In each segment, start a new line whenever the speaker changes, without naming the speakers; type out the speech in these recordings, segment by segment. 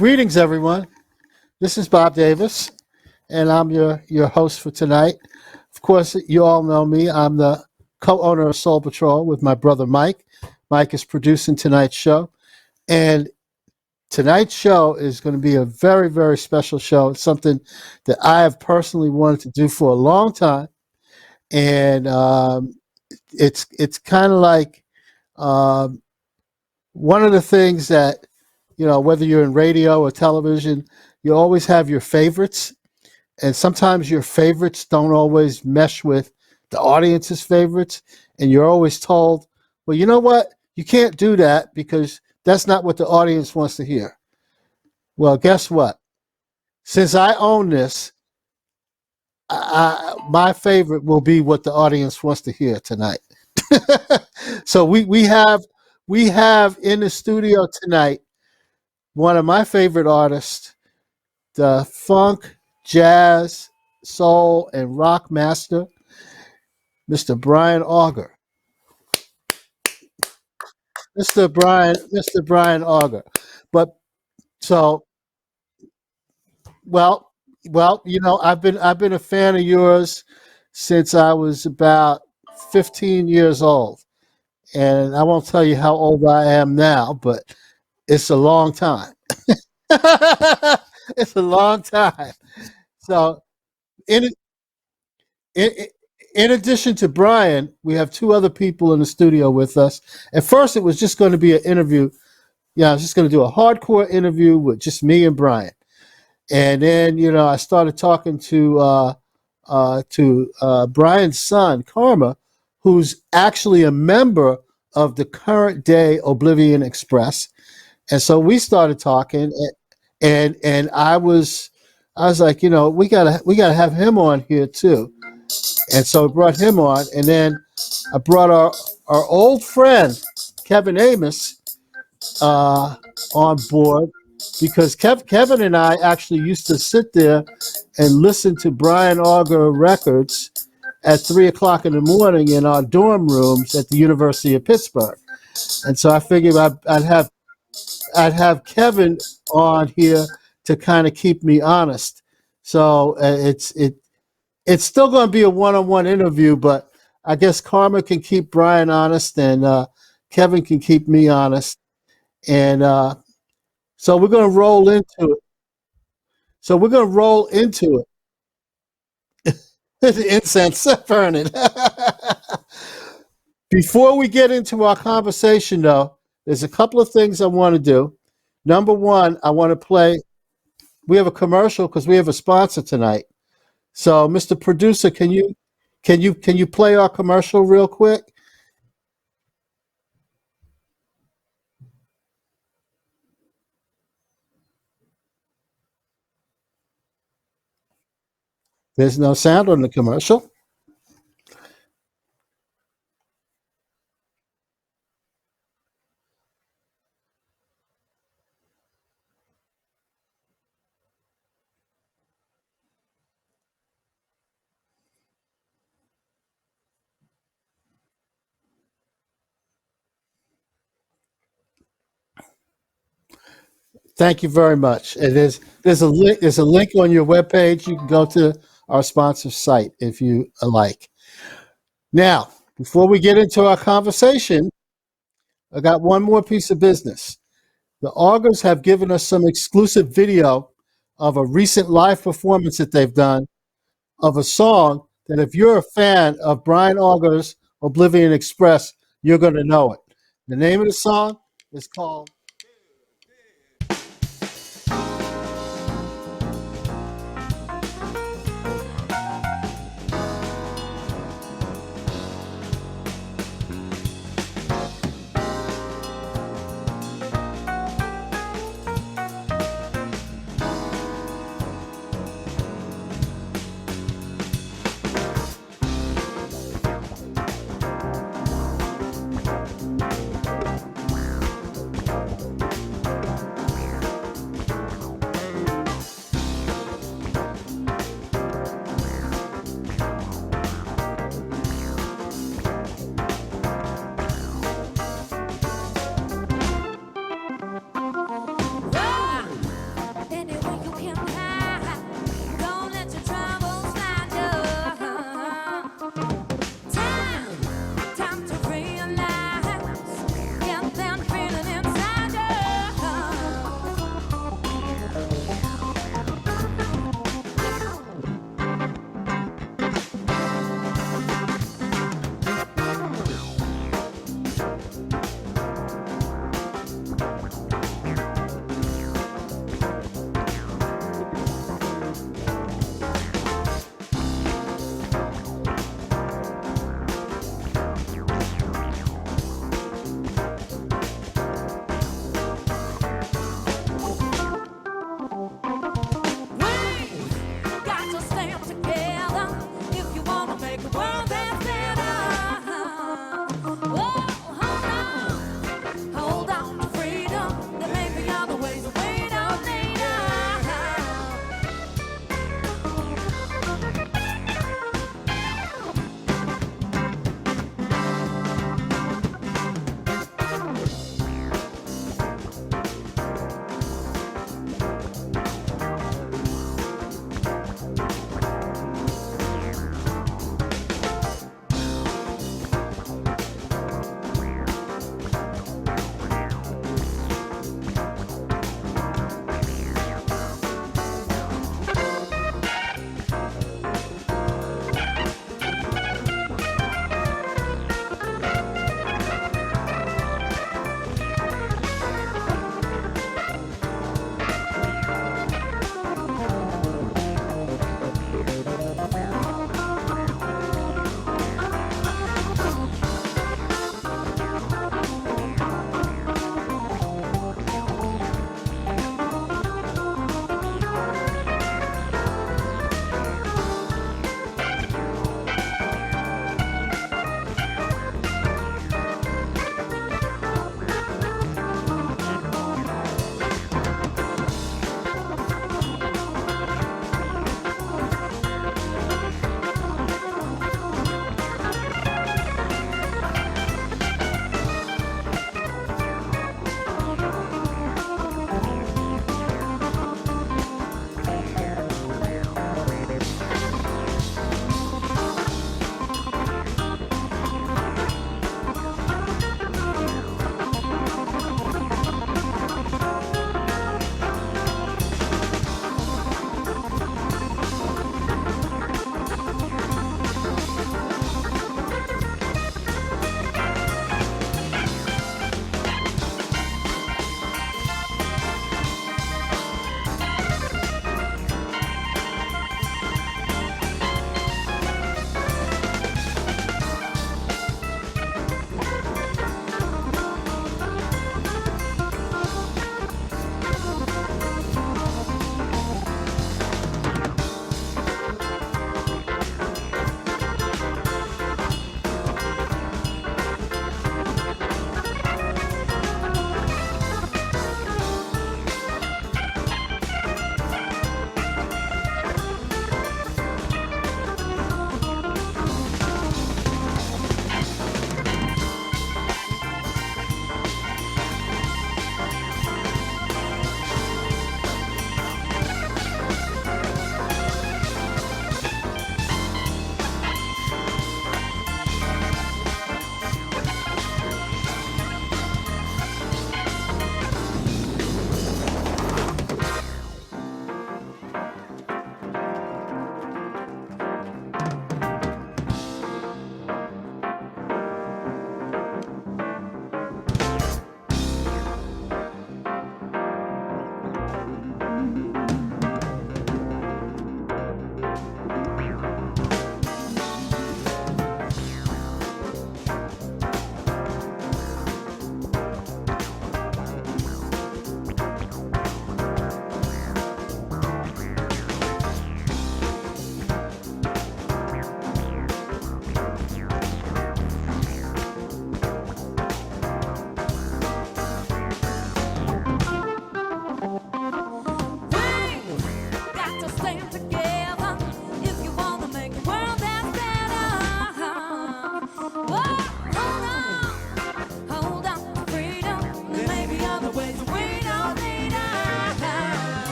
Greetings, everyone. This is Bob Davis, and I'm your host for tonight. Of course, you all know me. I'm the co-owner of Soul Patrol with my brother Mike. Mike is producing tonight's show, and tonight's show is going to be a very, very special show. It's something that I have personally wanted to do for a long time, and it's kind of like um, one of the things that whether you're in radio or television, you always have your favorites, and sometimes your favorites don't always mesh with the audience's favorites, and you're always told, well, you know what, you can't do that because that's not what the audience wants to hear. Well, guess what? Since I own this, my favorite will be what the audience wants to hear tonight. So we have in the studio tonight one of my favorite artists, the funk, jazz, soul, and rock master, Mr. Brian Auger. Mr. Brian Auger. But so well, I've been a fan of yours since I was about 15 years old. And I won't tell you how old I am now, but it's a long time. It's a long time. So in in, in addition to Brian, we have two other people in the studio with us. At first, it was just going to be an interview. Yeah, I was just going to do a hardcore interview with just me and Brian. And then, I started talking to Brian's son, Karma, who's actually a member of the current day Oblivion Express. And so we started talking, and I was like, we gotta have him on here too. And so I brought him on, and then I brought our old friend Kevin Amos on board because Kevin and I actually used to sit there and listen to Brian Auger records at 3 o'clock in the morning in our dorm rooms at the University of Pittsburgh. And so I figured I'd have Kevin on here to kind of keep me honest. So it's still going to be a one-on-one interview, but I guess Karma can keep Brian honest, and Kevin can keep me honest. And so we're going to roll into it. So we're going to roll into it. The incense burning. Before we get into our conversation, though, there's a couple of things I want to do. Number one, I want to play. We have a commercial because we have a sponsor tonight. So, Mr. Producer, can you play our commercial real quick? There's no sound on the commercial. Thank you very much. And there's a link on your webpage. You can go to our sponsor site if you like. Now, before we get into our conversation, I got one more piece of business. The Augers have given us some exclusive video of a recent live performance that they've done of a song that if you're a fan of Brian Auger's Oblivion Express, you're going to know it. The name of the song is called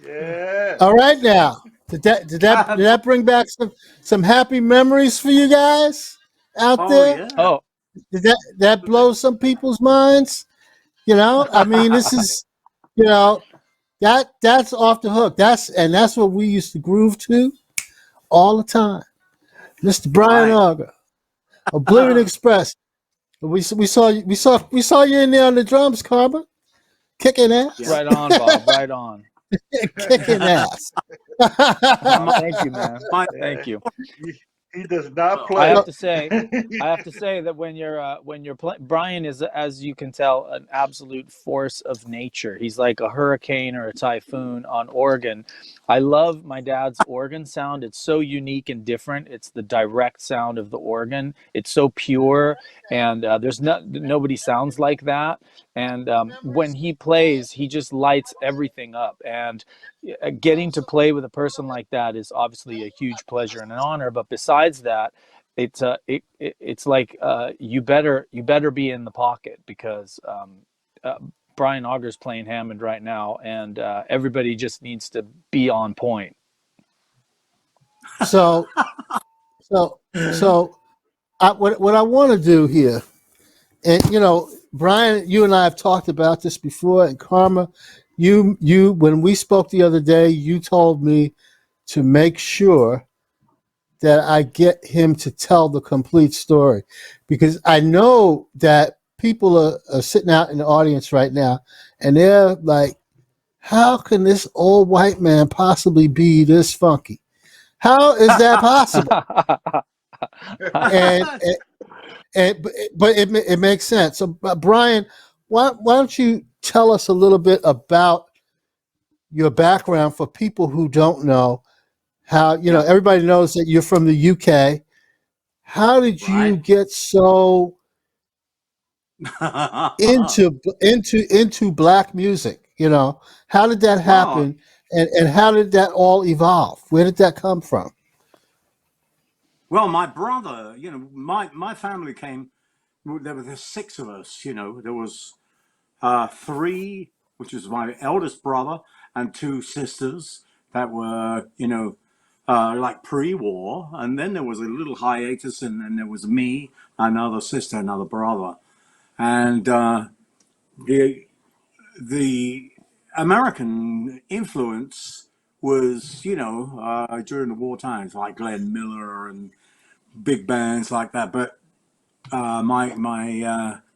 Yeah.
All right now. Did that bring back some happy memories for you guys out
Oh
there?
yeah.
Oh,
Did that blow some people's minds? I mean, this is you know that's off the hook. That's what we used to groove to all the time. Mr. Brian
Right.
Auger, Oblivion Express. We saw you in there on the drums, Karma, kicking
Yeah.
ass,
right on, Bob. Right on.
kicking ass.
Oh,
My
thank you, man.
my
Yeah.
Thank you.
He does not
well,
I have
play.
to say, that when you're playing, Brian is, as you can tell, an absolute force of nature. He's like a hurricane or a typhoon on organ. I love my dad's organ sound. It's so unique and different. It's the direct sound of the organ. It's so pure, and there's nobody sounds like that. And when he plays, he just lights everything up. And getting to play with a person like that is obviously a huge pleasure and an honor. But besides that, it's like you better be in the pocket, because uh, Brian Auger's playing Hammond right now, and everybody just needs to be on point.
so so so what I want to do here, and Brian, you and I have talked about this before, and Karma, you when we spoke the other day, you told me to make sure that I get him to tell the complete story, because I know that people are sitting out in the audience right now, and they're like, how can this old white man possibly be this funky? How is that possible? And, and, but it makes sense. So, Brian, why don't you tell us a little bit about your background for people who don't know how,
yeah.
everybody knows that you're from the UK. How did you
Right.
get so into black music? How did that
Well,
happen, and how did that all evolve? Where did that come from?
well, my brother, my family came. Well, there were six of us. There was three, which was my eldest brother, and two sisters that were, like pre-war, and then there was a little hiatus, and then there was me, another sister, another brother, and the the American influence was, during the war times, like Glenn Miller and big bands like that. But my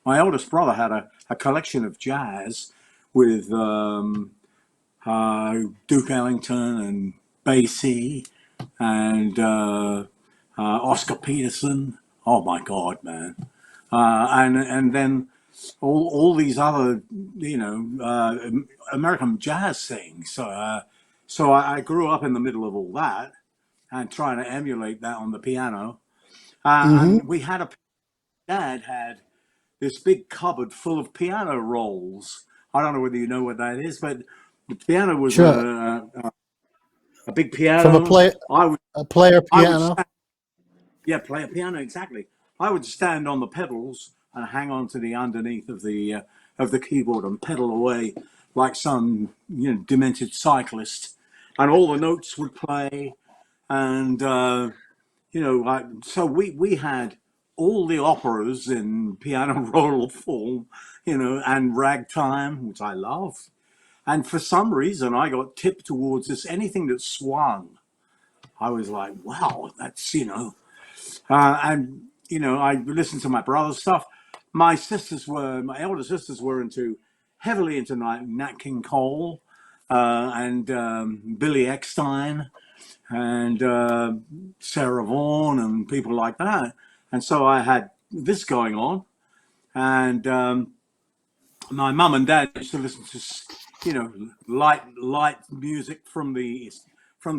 eldest brother had a collection of jazz with Duke Ellington and Basie and Oscar Peterson. Oh my God, man! And then all these other American jazz things. So I grew up in the middle of all that and trying to emulate that on the piano.
Mm-hmm.
And we had dad had this big cupboard full of piano rolls. I don't know whether you know what that is, but the piano was
Sure.
a big
From
piano.
a player
I would
piano.
Yeah, play a piano exactly. I would stand on the pedals and hang on to the underneath of the keyboard and pedal away like some demented cyclist, and all the notes would play. And so we had all the operas in piano roll form, and ragtime, which I love. And for some reason, I got tipped towards this anything that swung. I was like, wow, that's and I listened to my brother's stuff. My elder sisters were heavily into Nat King Cole and Billy Eckstine and Sarah Vaughan and people like that. And so I had this going on, and my mum and dad used to listen to light music from the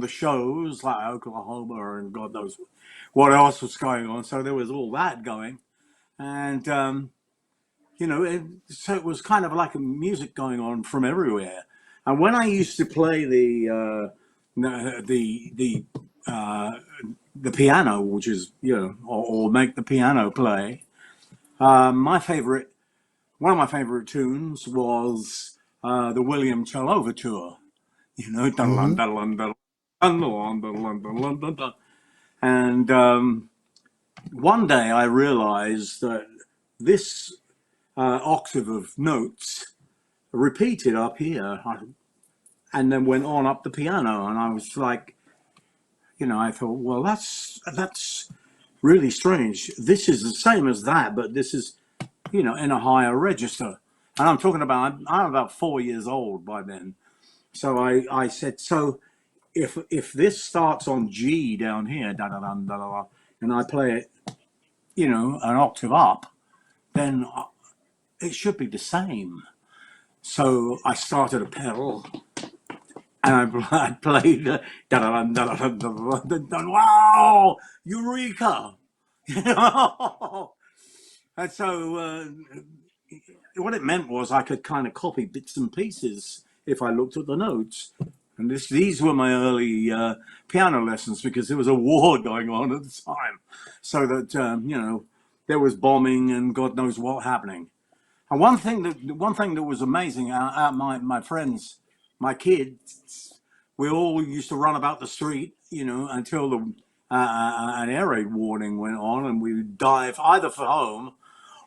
shows like Oklahoma and God knows what else was going on. So there was all that going, and so it was kind of like a music going on from everywhere. And when I used to play the uh, the piano, which is or make the piano play, my favorite one of my favorite tunes was the William Tell Overture, you know, dun dun
Hmm.
dun dun dun dun dun dun dun dun dun. And one day I realized that this octave of notes repeated up here and then went on up the piano. And I was like, you know, I thought, well, that's really strange. This is the same as that, but this is, you know, in a higher register. And I'm talking about, I'm about 4 years old by then. So I said, so if this starts on G down here, da da da da da, and I play it, you know, an octave up, then it should be the same. So I started a pedal and I played da da da da da da. Wow, eureka! You know? And so what it meant was I could kind of copy bits and pieces if I looked at the notes. And these were my early piano lessons because there was a war going on at the time. So that, you know, there was bombing and God knows what happening. And one thing that was amazing, my friends, my kids, we all used to run about the street, you know, until an air raid warning went on, and we would dive either for home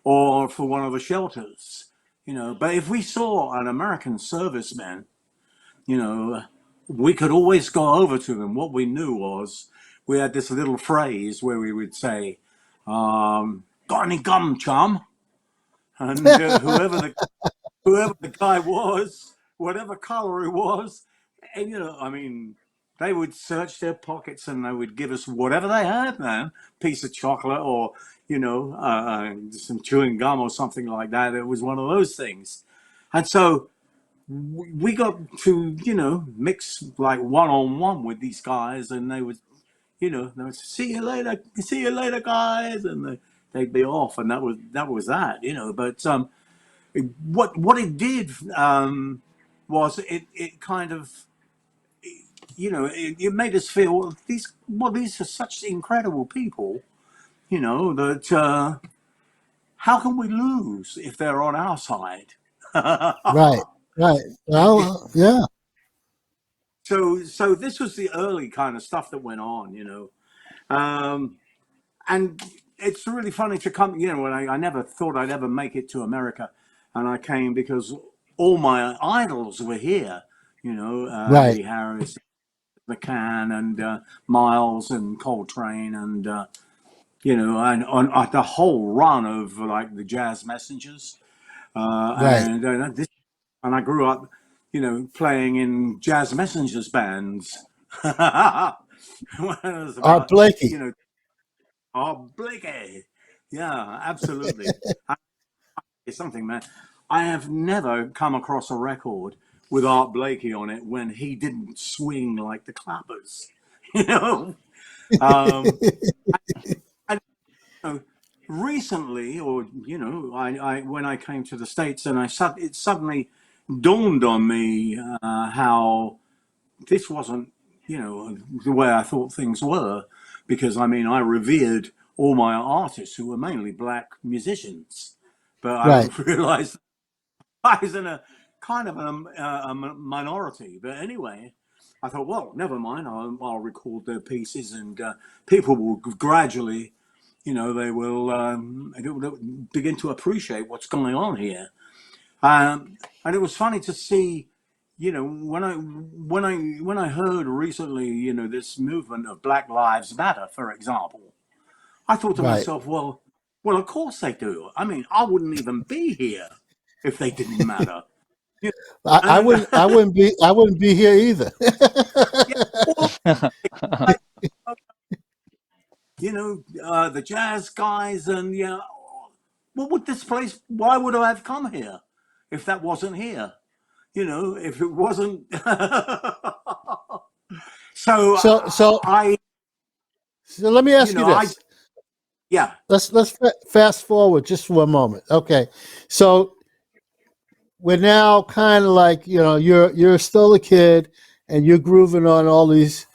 or for one of the shelters, you know. But if we saw an American serviceman, you know, we could always go over to them. What we knew was we had this little phrase where we would say, "Got any gum, chum?" And whoever the guy was, whatever color he was, and you know, I mean, they would search their pockets and they would give us whatever they had, man, piece of chocolate or you know, some chewing gum or something like that. It was one of those things, and so we got to you know mix like one on one with these guys, and they would you know they would see you later, guys, and they'd be off, and that was that, you know, but what it did was it kind of you know it made us feel these are such incredible people, you know, that how can we lose if they're on our side?
Right. Right. Well, yeah.
So this was the early kind of stuff that went on, you know, and it's really funny to come, you know, when I never thought I'd ever make it to America, and I came because all my idols were here, you know,
Right.
Eddie Harris, McCann, and Miles and Coltrane, and you know, and on the whole run of like the Jazz Messengers,
Right.
and I grew up, you know, playing in Jazz Messengers bands. When I was
Art
about, you
Blakey.
know, oh, Blakey. Yeah, absolutely. It's something, man. I have never come across a record with Art Blakey on it when he didn't swing like the clappers. You know, um, and you know, recently, or you know, I when I came to the States, and it suddenly dawned on me how this wasn't, you know, the way I thought things were, because I mean, I revered all my artists who were mainly black musicians, but I
Right.
realized I was in a kind of a minority. But anyway, I thought, well, never mind. I'll record their pieces, and people will gradually, you know, they will begin to appreciate what's going on here. And it was funny to see, you know, when I heard recently, you know, this movement of Black Lives Matter, for example, I thought to
Right.
myself, well, of course they do. I mean, I wouldn't even be here if they didn't matter. You
I
and
wouldn't. I wouldn't be here either.
yeah, well, you know, the jazz guys, and yeah, what would this place? Why would I have come here if that wasn't here? You know, if it wasn't. So
so so
I,
so let me
you
ask you
know, I
this.
yeah,
Let's fast forward just for a moment. Okay. So we're now kind of like, you know, you're still a kid and you're grooving on all these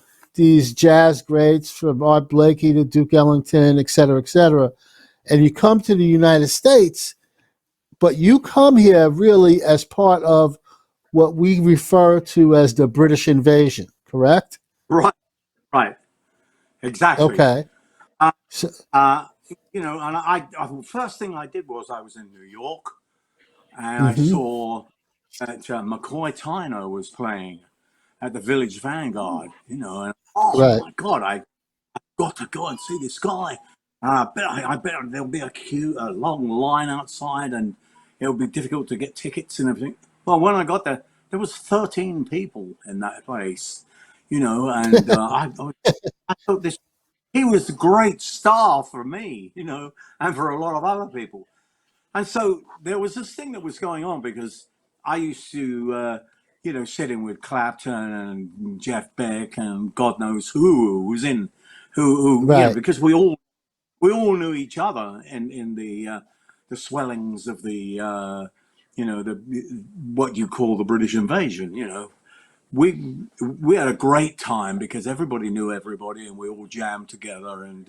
jazz greats from Art Blakey to Duke Ellington, et cetera, et cetera. And you come to the United States, but you come here really as part of what we refer to as the British invasion, correct?
Right, right, exactly.
Okay.
Uh,
So,
uh, and the first thing I did was I was in New York and I
hmm
saw that McCoy Tyner was playing at the Village Vanguard, and oh
right.
my God, I got to go and see this guy. I bet there'll be a long line outside, and it'll be difficult to get tickets and everything. Well, when I got there was 13 people in that place, and I thought he was a great star for me, and for a lot of other people. And so there was this thing that was going on because I used to, sit in with Clapton and Jeff Beck and God knows who was in,
Right.
because we all knew each other in the swellings of the what you call the British invasion. We had a great time because everybody knew everybody and we all jammed together. And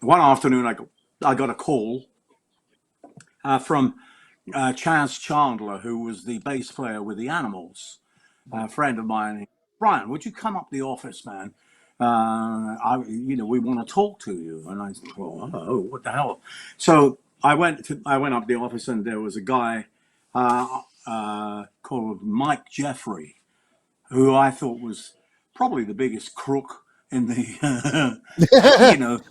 one afternoon, I got a call from Chaz Chandler, who was the bass player with the Animals, a friend of mine. Brian, would you come up the office, man? We want to talk to you. And I thought, oh, what the hell? So I went up the office, and there was a guy called Mike Jeffrey, who I thought was probably the biggest crook in the, you know,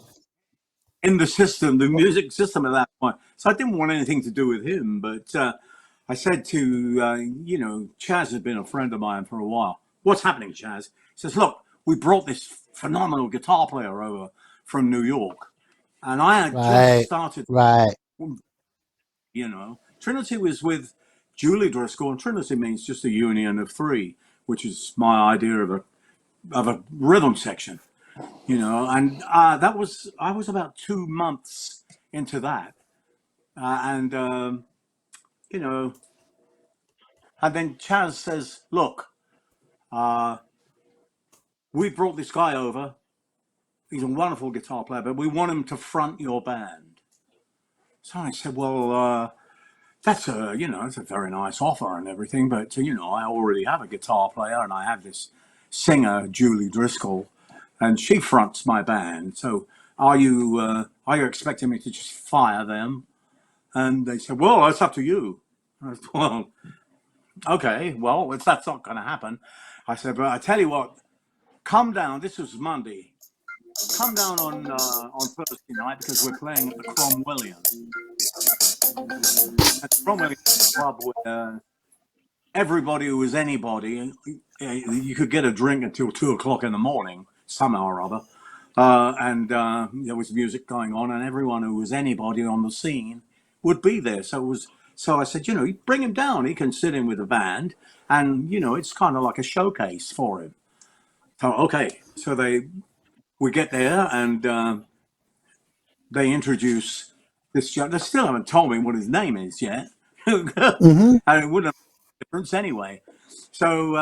in the system, the music system at that point. So I didn't want anything to do with him. But I said to, Chaz had been a friend of mine for a while. What's happening, Chaz? He says, look, we brought this phenomenal guitar player over from New York. And I had just
Right.
started,
Right.
Trinity was with Julie Driscoll, and Trinity means just a union of three, which is my idea of a rhythm section. And I was about 2 months into that, and you know, and then Chaz says, "Look, uh, we brought this guy over. He's a wonderful guitar player, but we want him to front your band." So I said, "Well, that's a very nice offer and everything, but I already have a guitar player and I have this singer, Julie Driscoll, and she fronts my band. So are you expecting me to just fire them?" And they said, "Well, that's up to you." I said, "Well, okay, well, that's not going to happen." I said, "But I tell you what, come down." This was Monday. Come down on Thursday night because we're playing at the Cromwellian. And Cromwellian is a club where everybody who was anybody, you could get a drink until 2 o'clock in the morning, somehow or other. And there was music going on, and everyone who was anybody on the scene would be there. So I said, you bring him down. He can sit in with the band, and it's kind of like a showcase for him. So okay, so we get there, and they introduce this young. They still haven't told me what his name is yet, and
hmm
it wouldn't make a difference anyway. So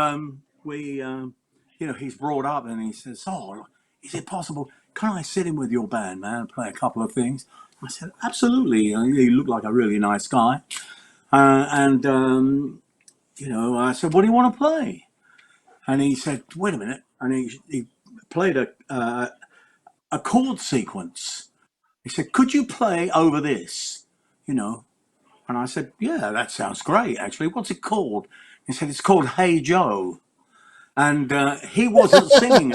he's brought up and he says, "Oh, is it possible? Can I sit in with your band, man, and play a couple of things?" I said, "Absolutely." He looked like a really nice guy. And I said, "What do you want to play?" And he said, "Wait a minute." And he played a chord sequence. He said, "Could you play over this?" You know. And I said, "Yeah, that sounds great, actually. What's it called?" He said, "It's called Hey Joe." And he wasn't singing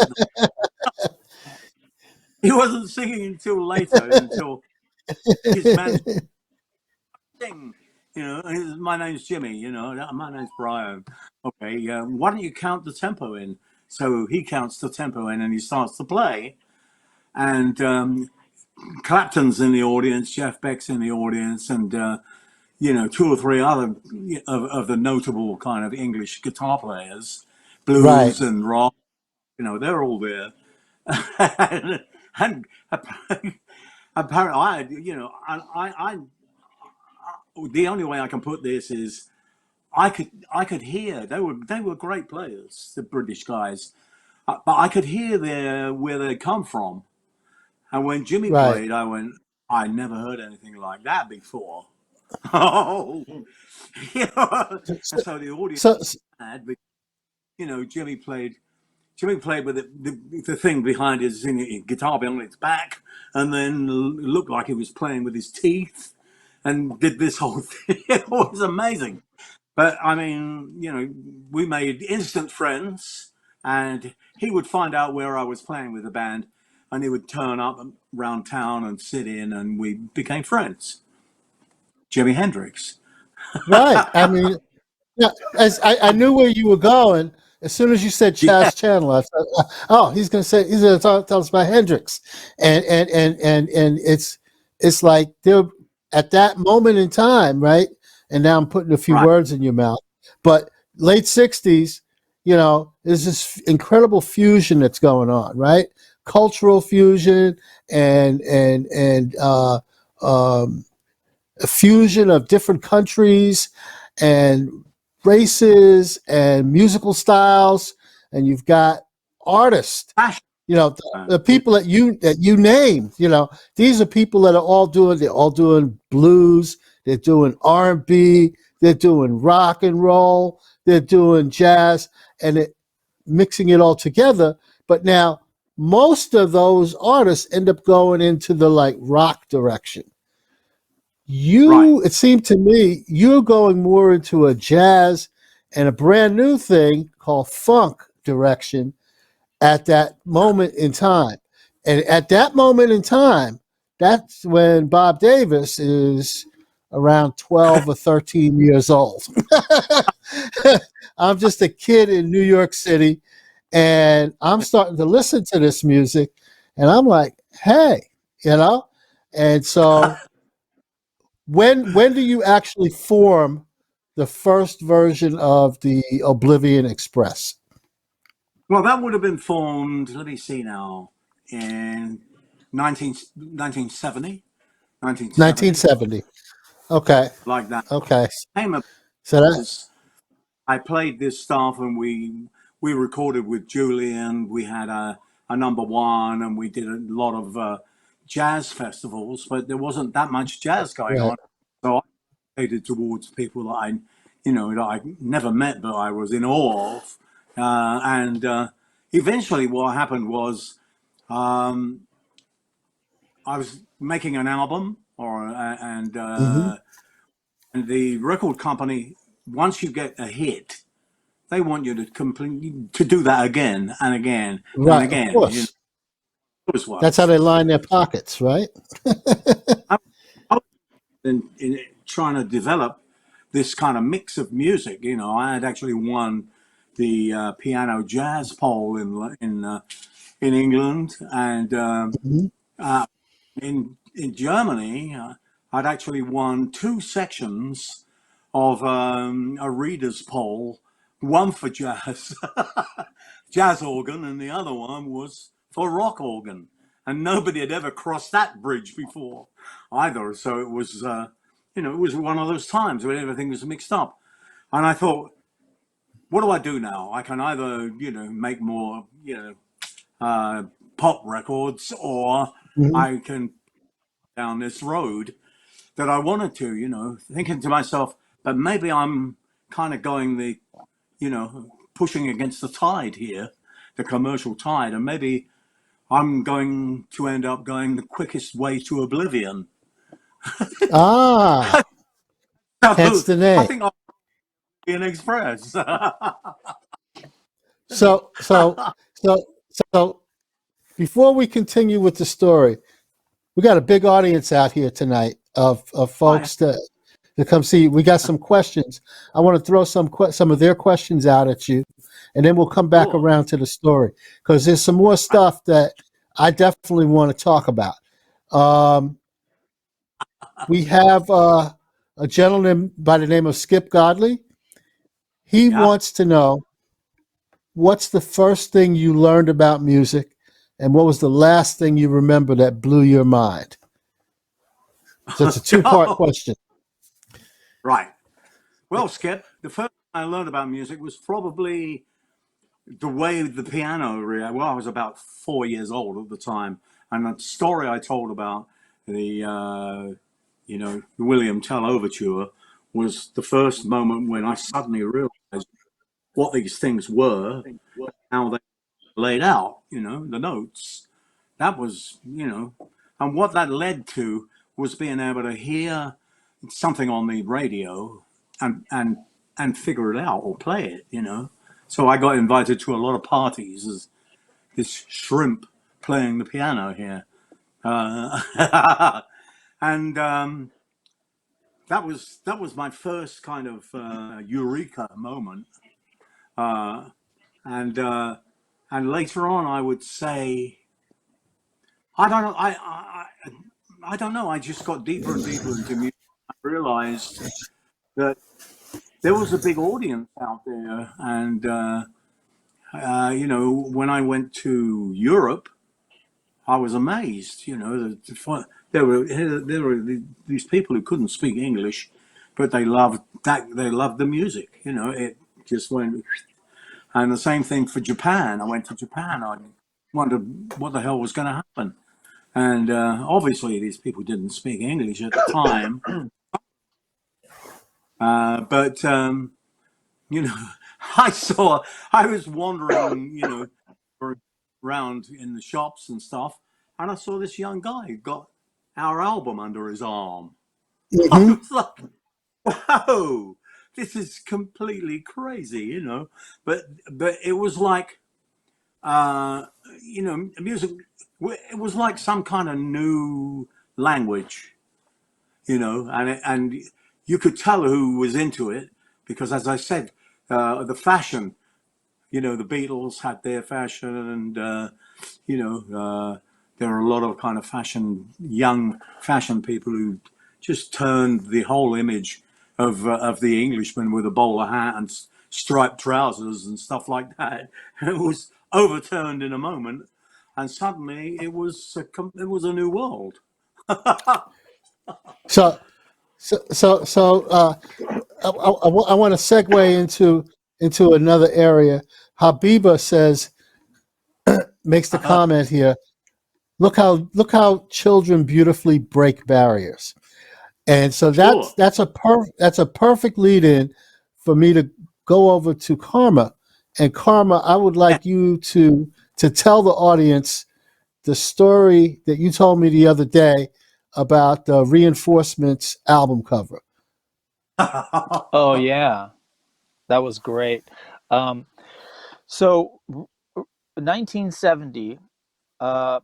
until later, until his man sing. My name's Jimmy. My name's Brian. Okay, why don't you count the tempo in? So he counts the tempo in, and he starts to play. And Clapton's in the audience, Jeff Beck's in the audience, and two or three other of the notable kind of English guitar players,
Right.
blues and rock. They're all there. and apparently, the only way I can put this is I could hear they were great players, the British guys, but I could hear where they come from. And when Jimmy
Right.
played, I went, I never heard anything like that before. Oh, you know, and
So,
so the audience
so
had, but, Jimmy played with the thing behind his guitar behind its back, and then looked like he was playing with his teeth, and did this whole thing. It was amazing. But I mean, we made instant friends, and he would find out where I was playing with the band, and he would turn up around town and sit in, and we became friends. Jimi Hendrix.
right. I mean, yeah, as I knew where you were going. As soon as you said
Yeah,
Chas Chandler, I thought, oh, he's going to tell us about Hendrix, and it's like they're at that moment in time, right? And now I'm putting a few
right,
words in your mouth, but late '60s, there's this incredible fusion that's going on, right? Cultural fusion and um, a fusion of different countries and races and musical styles, and you've got artists.
passion.
The people that you named. These are people that are all doing blues. They're doing R&B. They're doing rock and roll. They're doing jazz, and mixing it all together. But now most of those artists end up going into the like rock direction.
Right,
It seemed to me, you're going more into a jazz and a brand new thing called funk direction at that moment in time. And at that moment in time, that's when Bob Davis is around 12 or 13 years old. I'm just a kid in New York City, and I'm starting to listen to this music, and I'm like, hey, you know? And so when do you actually form the first version of the Oblivion Express?
well, that would have been formed, let me see now, in 1970,
1970. Okay.
like that.
Okay.
Came up
So that
because I played this stuff, and we recorded with Julian. We had a number one, and we did a lot of jazz festivals, but there wasn't that much jazz going
right.
on. So I gravitated towards people that I never met, but I was in awe of. And eventually, what happened was um, I was making an album,
Hmm.
and the record company, once you get a hit, they want you to do that again and again and
Right. Of
again.
course.
Always
That's how
was.
they line their pockets, right?
I, I was in trying to develop this kind of mix of music. I had actually won the piano jazz poll in England, and
Mhm.
uh, in Germany, I'd actually won two sections of a readers poll, one for jazz, jazz organ, and the other one was for rock organ, and nobody had ever crossed that bridge before either. So it was one of those times when everything was mixed up, and I thought, what do I do now? I can either make more uh, pop records, or
Mhm.
I can down this road that I wanted to, thinking to myself, but maybe I'm kind of going pushing against the tide here, the commercial tide, and maybe I'm going to end up going the quickest way to oblivion.
Ah, hence
So
the
I
name.
think I'll be an express.
So, so, so, so, before we continue with the story, we got a big audience out here tonight of
I
folks to come see. We got some questions. I want to throw some of their questions out at you, and then we'll come back
sure.
around to the story because there's some more stuff that I definitely want to talk about. Um, we have a gentleman by the name of Skip Godley. He
Yeah.
wants to know what's the first thing you learned about music, and what was the last thing you remember that blew your mind. So it's a two-part question.
Right. Well, Skip, the first thing I learned about music was probably the way the piano well, I was about 4 years old at the time, and the story I told about the the William Tell Overture was the first moment when I suddenly realized what these things were, how they laid out, the notes. That was, and what that led to was being able to hear something on the radio and figure it out or play it. So I got invited to a lot of parties as this shrimp playing the piano here. And that was my first kind of eureka moment. Uh, and later on, I would say, I don't know, I don't know. I just got deeper and deeper into music. I realized that there was a big audience out there, and when I went to Europe, I was amazed. There were these people who couldn't speak English, but they loved the music. It just went. And the same thing for Japan. I went to Japan. I wondered what the hell was going to happen. And obviously, these people didn't speak English at the time. But you know, I was wandering, around in the shops and stuff, and I saw this young guy who got our album under his arm. I
Hmm.
was like, "Whoa, this is completely crazy." But it was like, music. It was like some kind of new language, and you could tell who was into it because, as I said, the fashion. The Beatles had their fashion, and there are a lot of kind of young fashion people who just turned the whole image of the Englishman with a bowler hat and striped trousers and stuff like that. It was overturned in a moment, and suddenly it was a new world.
So, I want to segue into another area. Habiba makes the comment here. Look how children beautifully break barriers, and so
Sure.
that's a perfect lead in for me to go over to Karma. And Karma, I would like you to tell the audience the story that you told me the other day about the Reinforcements album cover.
Oh yeah, that was great. Um, so 1970.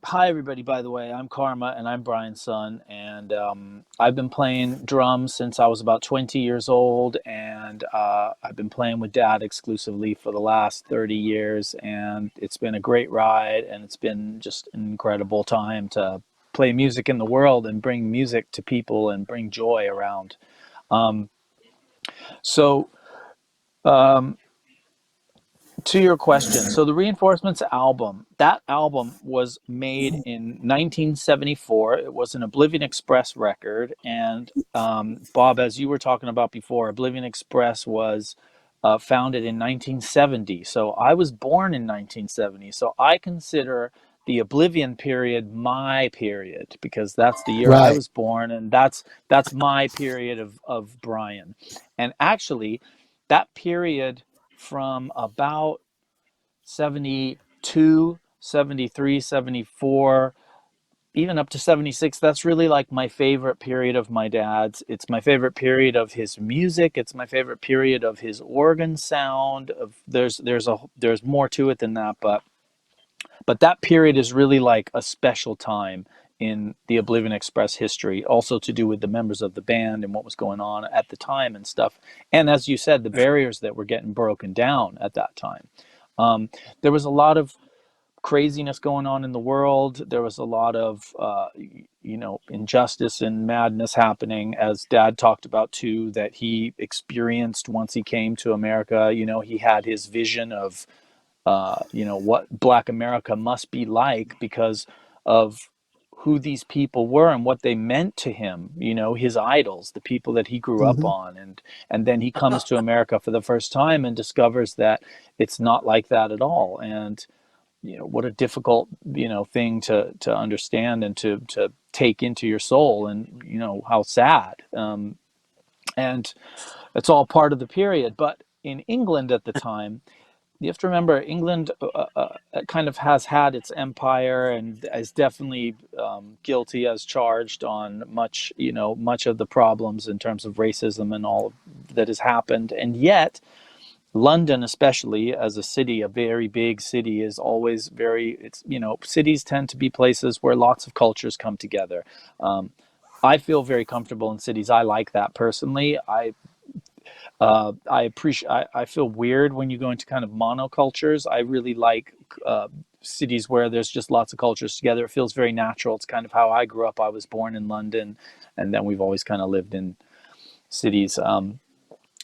Hi, everybody, by the way. I'm Karma, and I'm Brian's son. And I've been playing drums since I was about 20 years old. And I've been playing with Dad exclusively for the last 30 years. And it's been a great ride. And it's been just an incredible time to play music in the world and bring music to people and bring joy around. Um, so, um, to your question, so the Reinforcements album, that album was made in 1974. It was an Oblivion Express record. And Bob, as you were talking about before, Oblivion Express was founded in 1970. So I was born in 1970. So I consider the Oblivion period my period because that's the year I
Right.
was born, and that's my period of Brian. And actually, that period from about 72, 73, 74, even up to 76, that's really like my favorite period of my dad's. It's my favorite period of his music. It's my favorite period of his organ sound. There's more to it than that, but that period is really like a special time in the Oblivion Express history, also to do with the members of the band and what was going on at the time and stuff. And as you said, the barriers that were getting broken down at that time. Um, there was a lot of craziness going on in the world. There was a lot of, injustice and madness happening, as Dad talked about too, that he experienced once he came to America. He had his vision of what Black America must be like because of who these people were and what they meant to him, his idols, the people that he grew up
Hmm.
on. And then he comes to America for the first time and discovers that it's not like that at all. And what a difficult thing to understand and to take into your soul, and how sad. And it's all part of the period. But in England at the time, you have to remember, England kind of has had its empire and is definitely guilty as charged on much of the problems in terms of racism and all that has happened. And yet London, especially as a city, a very big city, is always cities tend to be places where lots of cultures come together. I feel very comfortable in cities. I like that personally. I appreciate. I feel weird when you go into kind of monocultures. I really like cities where there's just lots of cultures together. It feels very natural. It's kind of how I grew up. I was born in London, and then we've always kind of lived in cities.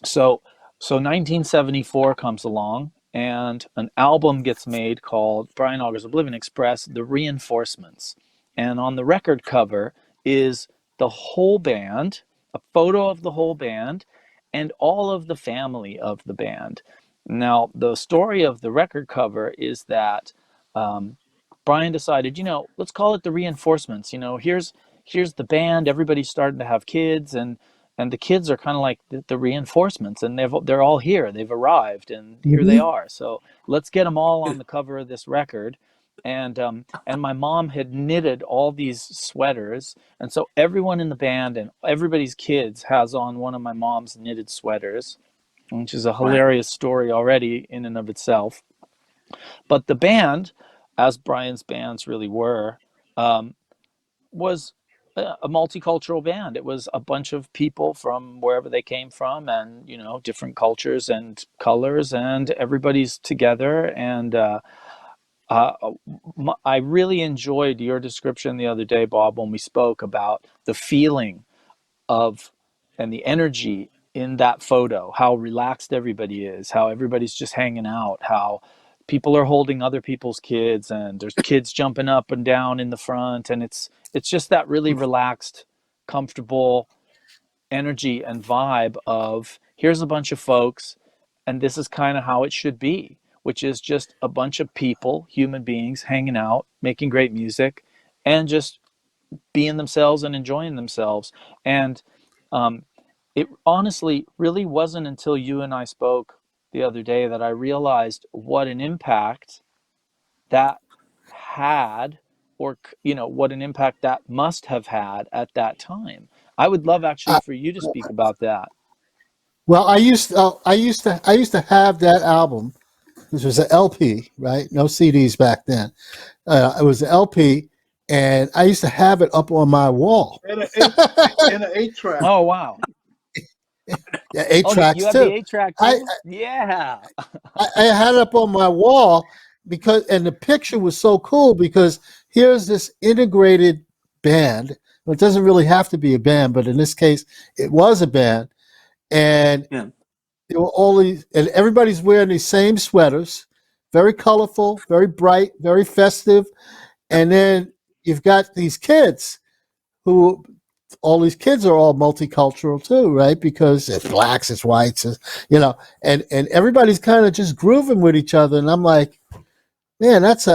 So so 1974 comes along, and an album gets made called Brian Auger's Oblivion Express: The Reinforcements. And on the record cover is the whole band, a photo of the whole band, and all of the family of the band. Now, the story of the record cover is that um, Brian decided, let's call it the Reinforcements. Here's the band. Everybody's starting to have kids, and the kids are kind of like the reinforcements, and they're all here. They've arrived, and here they
Mhm.
are. So let's get them all on the cover of this record. And my mom had knitted all these sweaters, and so everyone in the band and everybody's kids has on one of my mom's knitted sweaters, which is a
Right.
hilarious story already in and of itself. But the band, as Brian's bands really were, um, was a multicultural band. It was a bunch of people from wherever they came from, and different cultures and colors, and everybody's together. And uh, I really enjoyed your description the other day, Bob, when we spoke about the feeling of and the energy in that photo, how relaxed everybody is, how everybody's just hanging out, how people are holding other people's kids, and there's kids jumping up and down in the front, and it's just that really relaxed, comfortable energy and vibe of here's a bunch of folks, and this is kind of how it should be, which is just a bunch of people, human beings, hanging out, making great music, and just being themselves and enjoying themselves. And um, it honestly really wasn't until you and I spoke the other day that I realized what an impact that had, or what an impact that must have had at that time. I would love actually
Uh,
for you to speak about that.
well, I used to have that album. This was an LP, right? No CDs back then. It was an LP, and I used to have it up on my wall.
And an eight track.
Oh wow.
Yeah, eight
Oh, you
tracks
have the
too.
8-track
I,
too? Yeah.
I had it up on my wall and the picture was so cool because here's this integrated band. Well, it doesn't really have to be a band, but in this case, it was a band, and
Yeah.
there were all these, and everybody's wearing these same sweaters, very colorful, very bright, very festive, and then you've got these kids who all these kids are all multicultural too, right? Because it's blacks, it's whites, and everybody's kind of just grooving with each other. And I'm like, man, that's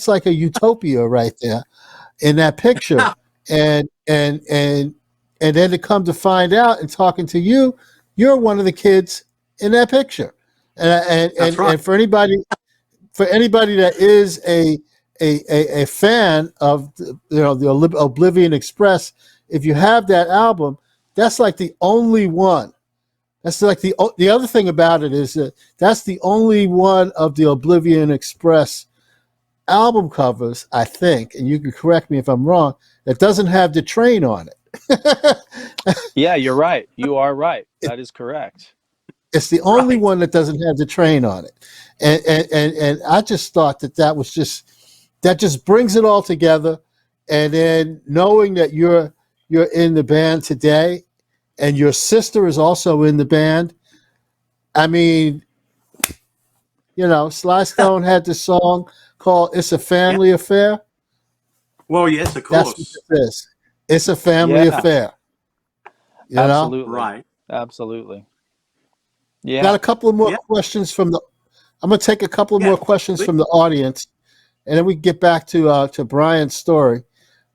like a utopia right there in that picture. And then to come to find out and talking to you, you're one of the kids in that picture.
That's right.
And for anybody that is a fan of the Oblivion Express, if you have that album, that's like the only one. That's like the other thing about it is that that's the only one of the Oblivion Express album covers, I think, and you can correct me if I'm wrong, that doesn't have the train on it.
Yeah, you're right. You are right. That is correct.
It's the only
Right.
one that doesn't have the train on it, and I just thought that just brings it all together. And then knowing that you're in the band today, and your sister is also in the band. I mean, Sly Stone had this song called "It's a
Yeah.
Family Affair."
Well, yes, of
That's what
course.
this is. It's a family
Yeah,
affair. You know.
absolutely.
Right.
Absolutely.
Got
Yeah.
a couple of more
Yeah.
questions from the. I'm gonna take a couple of more
Yeah.
questions
Please.
from the audience, and then we get back to Brian's story.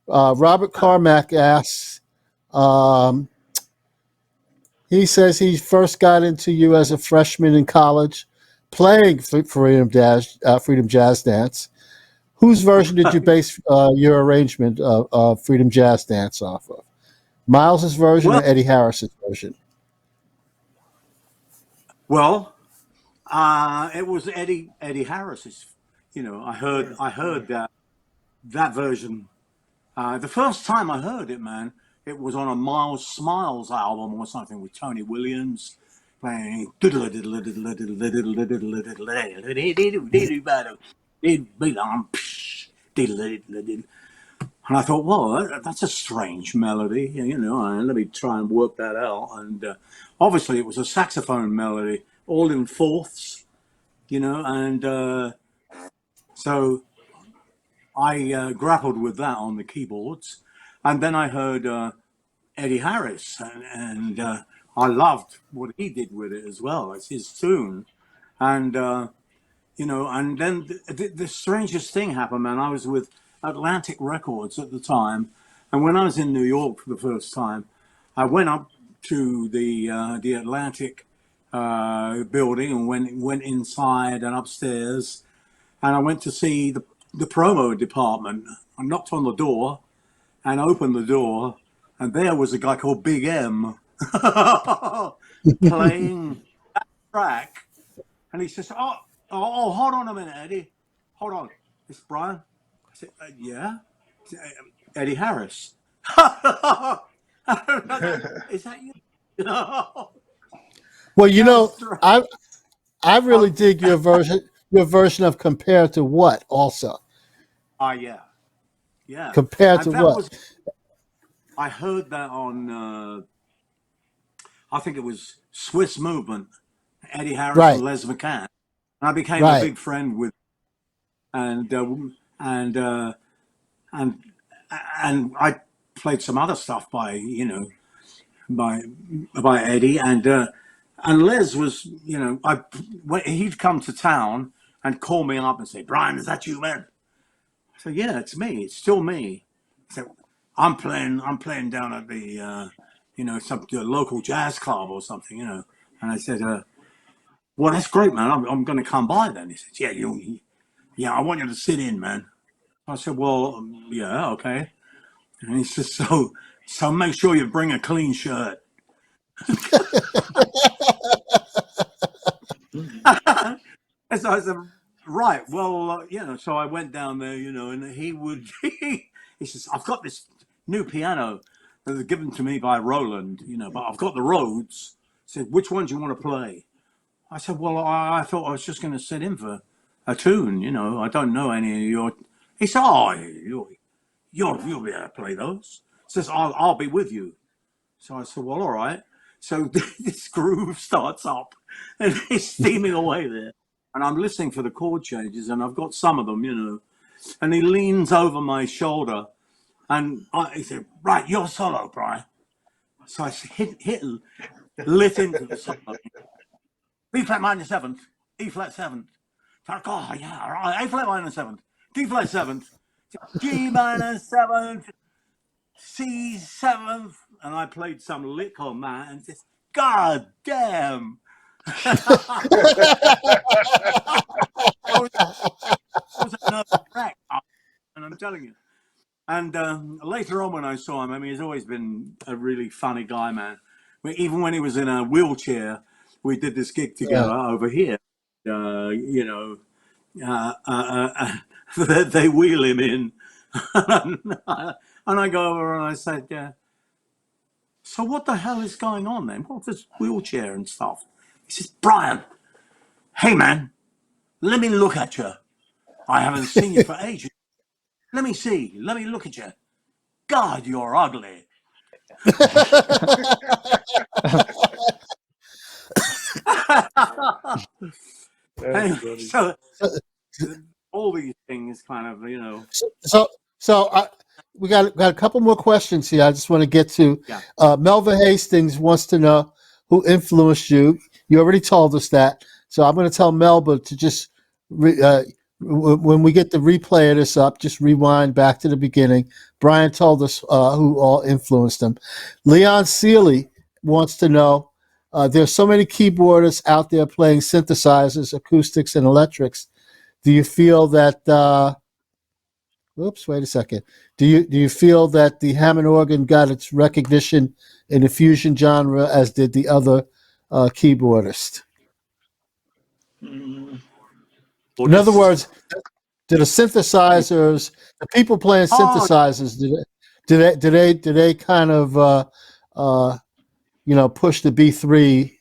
Robert Carmack asks, um, he says he first got into you as a freshman in college playing Freedom Jazz Dance. Whose version did you base your arrangement of Freedom Jazz Dance off of? Miles's version or
Well,
Eddie Harris's version?
well, it was Eddie Harris's. I heard that version. The first time I heard it, man, it was on a Miles Smiles album or something with Tony Williams playing. And I thought, well, that's a strange melody, and let me try and work that out. And obviously, it was a saxophone melody, all in fourths, and so I grappled with that on the keyboards. And then I heard Eddie Harris, and I loved what he did with it as well. It's his tune. And and then the strangest thing happened, man. I was with Atlantic Records at the time, and when I was in New York for the first time, I went up to the Atlantic building and went inside and upstairs, and I went to see the promo department. I knocked on the door and opened the door, and there was a guy called Big M playing track. And he says, hold on a minute, Eddie. Hold on. It's Brian. I said, yeah. Said, Eddie Harris. Is that you?
Well,
That's right.
I really dig your version of Compared to What also.
Yeah. Yeah.
Compared
And
to what?
I heard that on, I think it was Swiss Movement, Eddie Harris and
Right,
Les McCann. And I became a
right.
big friend with, and, and, and I played some other stuff by by Eddie and Les was he'd come to town and call me up and say, Brian, is that you, man? I said, yeah, it's me, it's still me. He said, I'm playing down at the some local jazz club or something, and I said, well, that's great, man. I'm going to come by then. He said, yeah, I want you to sit in, man. I said, well, yeah, okay. And he says, so make sure you bring a clean shirt. And so I said, right, well, so I went down there, and he says, I've got this new piano that was given to me by Roland, but I've got the Rhodes. He said, which one do you want to play? I said, well, I thought I was just going to sit in for a tune, I don't know any of your. He said, oh, you'll be able to play those. He says, I'll be with you. So I said, well, all right. So this groove starts up and it's steaming away there. And I'm listening for the chord changes and I've got some of them, And he leans over my shoulder and he said, right, you're solo, Brian. So I lit into the solo. B flat minor seventh, E flat seventh. Oh, yeah, all right. A flat minor seventh, D flat seventh, G minor seventh, C seventh, and I played some lick on that, and just God damn, I was a nerve wreck, and I'm telling you. And later on, when I saw him, I mean, he's always been a really funny guy, man. Even when he was in a wheelchair, we did this gig
Yeah.
together over here. They wheel him in, and I go over and I said, yeah. So what the hell is going on then? What's this wheelchair and stuff? He says, Brian, hey man, let me look at you. I haven't seen you for ages. Let me see. Let me look at you. God, you're ugly. Anyway,
funny.
so all these things kind of,
So, we got a couple more questions here. I just want to get to.
yeah.
Melva Hastings wants to know who influenced you. You already told us that, so I'm going to tell Melba to just when we get the replay of this up, just rewind back to the beginning. Brian told us who all influenced him. Leon Seeley wants to know, there's so many keyboardists out there playing synthesizers, acoustics, and electrics. Do you feel that oops, wait a second. Do you feel that the Hammond organ got its recognition in the fusion genre as did the other keyboardists?
Mm,
Or
In other
just
words, do the synthesizers, the people playing
oh
synthesizers, do they kind of uh, push the B3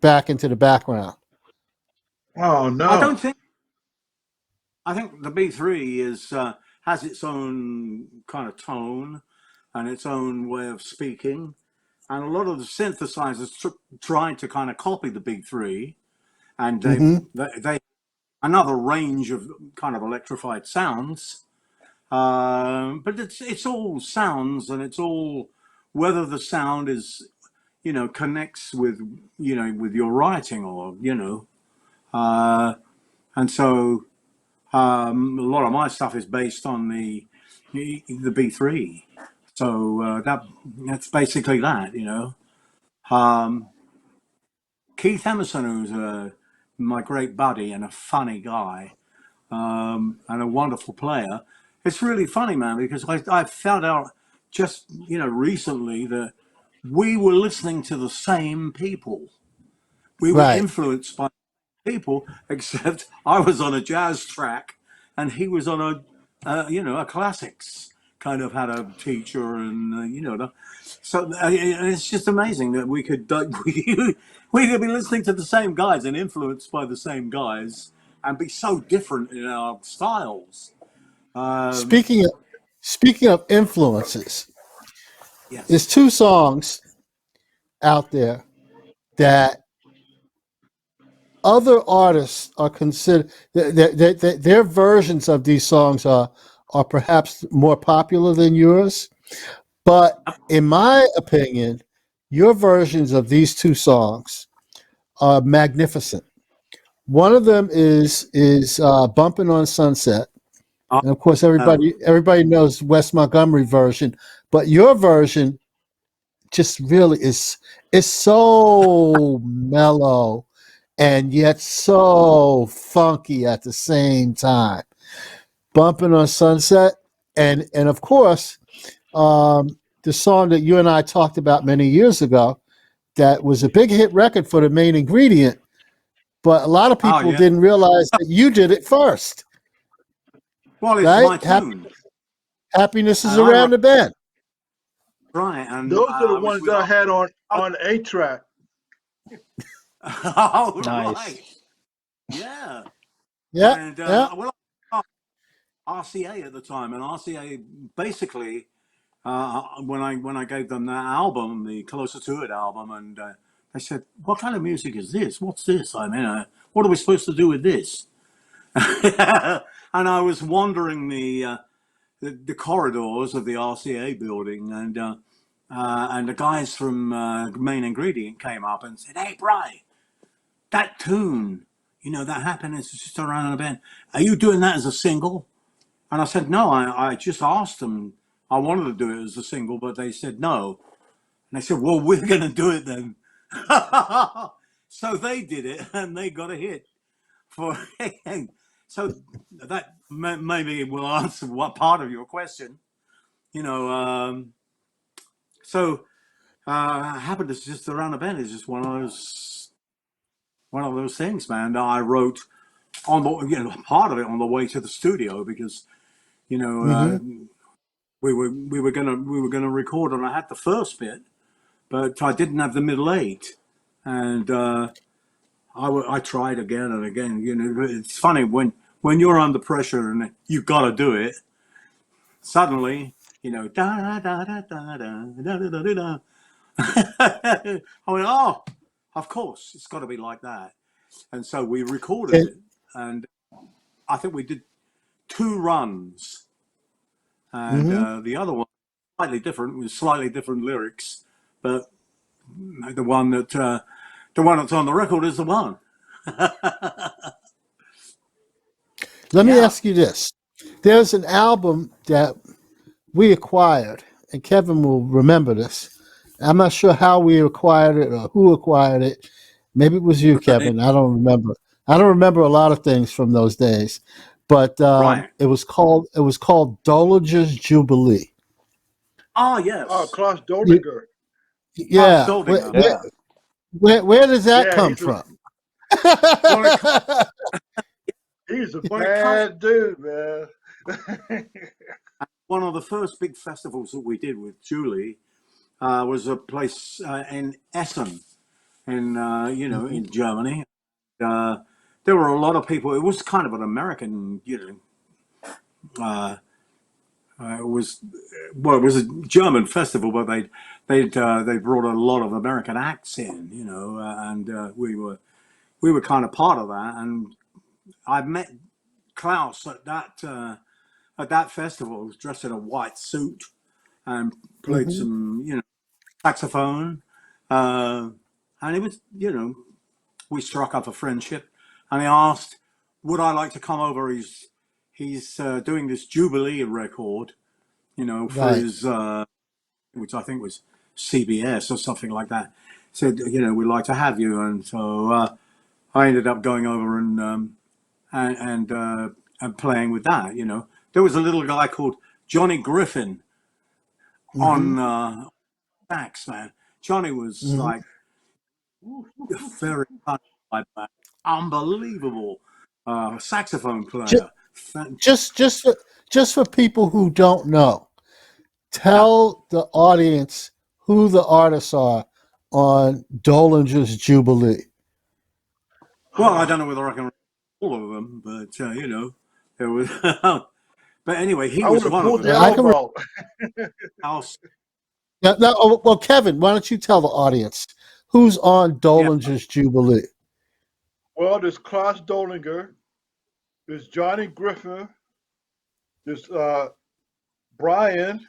back into the background?
oh
I don't
no.
think I think the B3 is has its own kind of tone and its own way of speaking, and a lot of the synthesizers tried to kind of copy the B3, and
Mm-hmm.
they another range of kind of electrified sounds. But it's all sounds, and it's all whether the sound is connects with with your writing or uh, and so a lot of my stuff is based on the B3. So that's basically that. Um, Keith Emerson, who's my great buddy and a funny guy, and a wonderful player. It's really funny, man, because I found out just recently that we were listening to the same people. We were
Right.
influenced by people, except I was on a jazz track and he was on a classics kind of had a teacher, and so it's just amazing that we could we could be listening to the same guys and influenced by the same guys and be so different in our styles. Um,
Speaking of speaking of influences, there's
yes.
two songs out there that other artists are considered their versions of these songs are perhaps more popular than yours, but in my opinion, your versions of these two songs are magnificent. One of them is "Bumping on Sunset,"
Uh,
and of course everybody knows Wes Montgomery version, but your version just really is so mellow and yet so funky at the same time. Bumping on Sunset, and of course, the song that you and I talked about many years ago that was a big hit record for the Main Ingredient, but a lot of
oh
people
yeah.
didn't realize that you did it first,
Well, it's
right?
my tune,
Happiness is
and I
around
wrote
the bend.
right, and
Those are the
I was
ones
with.
I had on 8-track.
Oh
Nice.
right, yeah,
Yeah,
and
yeah.
well, RCA at the time, and RCA basically when I gave them that album, the Closer to It album, and they said, "What kind of music is this? What's this? I mean, what are we supposed to do with this?" And I was wandering the corridors of the RCA building, and the guys from Main Ingredient came up and said, "Hey, Bry, that tune, that happiness is just around the bend. Are you doing that as a single?" And I said, "No, I just asked them. I wanted to do it as a single, but they said no." And they said, "Well, we're going to do it then." So they did it, and they got a hit for. So that maybe will answer what part of your question. You know, so happiness just around the bend is just one of those things, man. I wrote on the part of it on the way to the studio because you know
Mm-hmm.
we were gonna record, and I had the first bit, but I didn't have the middle eight, and I tried again and again. It's funny when you're under pressure and you got to do it. Suddenly, da da da da da da da da da. I went, oh, of course, it's got to be like that. And so we recorded
And,
it, and I think we did two runs, and
mm-hmm.
the other one slightly different with slightly different lyrics, but the one that the one that's on the record is the one.
Let me
Yeah,
ask you this. There's an album that we acquired, and Kevin will remember this. I'm not sure how we acquired it or who acquired it. Maybe it was you,
right,
Kevin. I don't remember. I don't remember a lot of things from those days, but
right.
it was called Dolinger's Jubilee.
Oh
Oh,
yes,
Klaus
Y-
Doldinger.
Klaus
Yeah, where,
Doldinger.
where,
Yeah.
where, where does that
Yeah,
come from?
Well,
he's a
it comes.
bad dude, man.
One of the first big festivals that we did with Julie was a place in Essen,
Mhm.
in Germany. Uh, there were a lot of people. It was kind of an American, uh, it was it was a German festival, but they brought a lot of American acts in, and we were kind of part of that. And I met Klaus at that festival. He was dressed in a white suit and played
Mhm.
some, saxophone, uh, and it was, we struck up a friendship, and he asked, would I like to come over? He's doing this Jubilee record, for
Right.
his, which I think was CBS or something like that. Said, we'd like to have you, and so I ended up going over and and, uh, and playing with that. There was a little guy called Johnny Griffin
Hmm.
on sax, man. Johnny was
Hmm.
like a very talented man, unbelievable saxophone player.
Just for people who don't know,
Yeah.
tell the audience who the artists are on Dolinger's Jubilee.
Well, I don't know whether I can remember all of them, but there was. But anyway, he
I would
was
have
one of
pulled the
them.
I can.
album out.
House,
Well, Kevin, why don't you tell the audience who's on
yeah.
Dolinger's Jubilee?
Well, there's Klaus Doldinger, there's Johnny Griffin, there's Brian.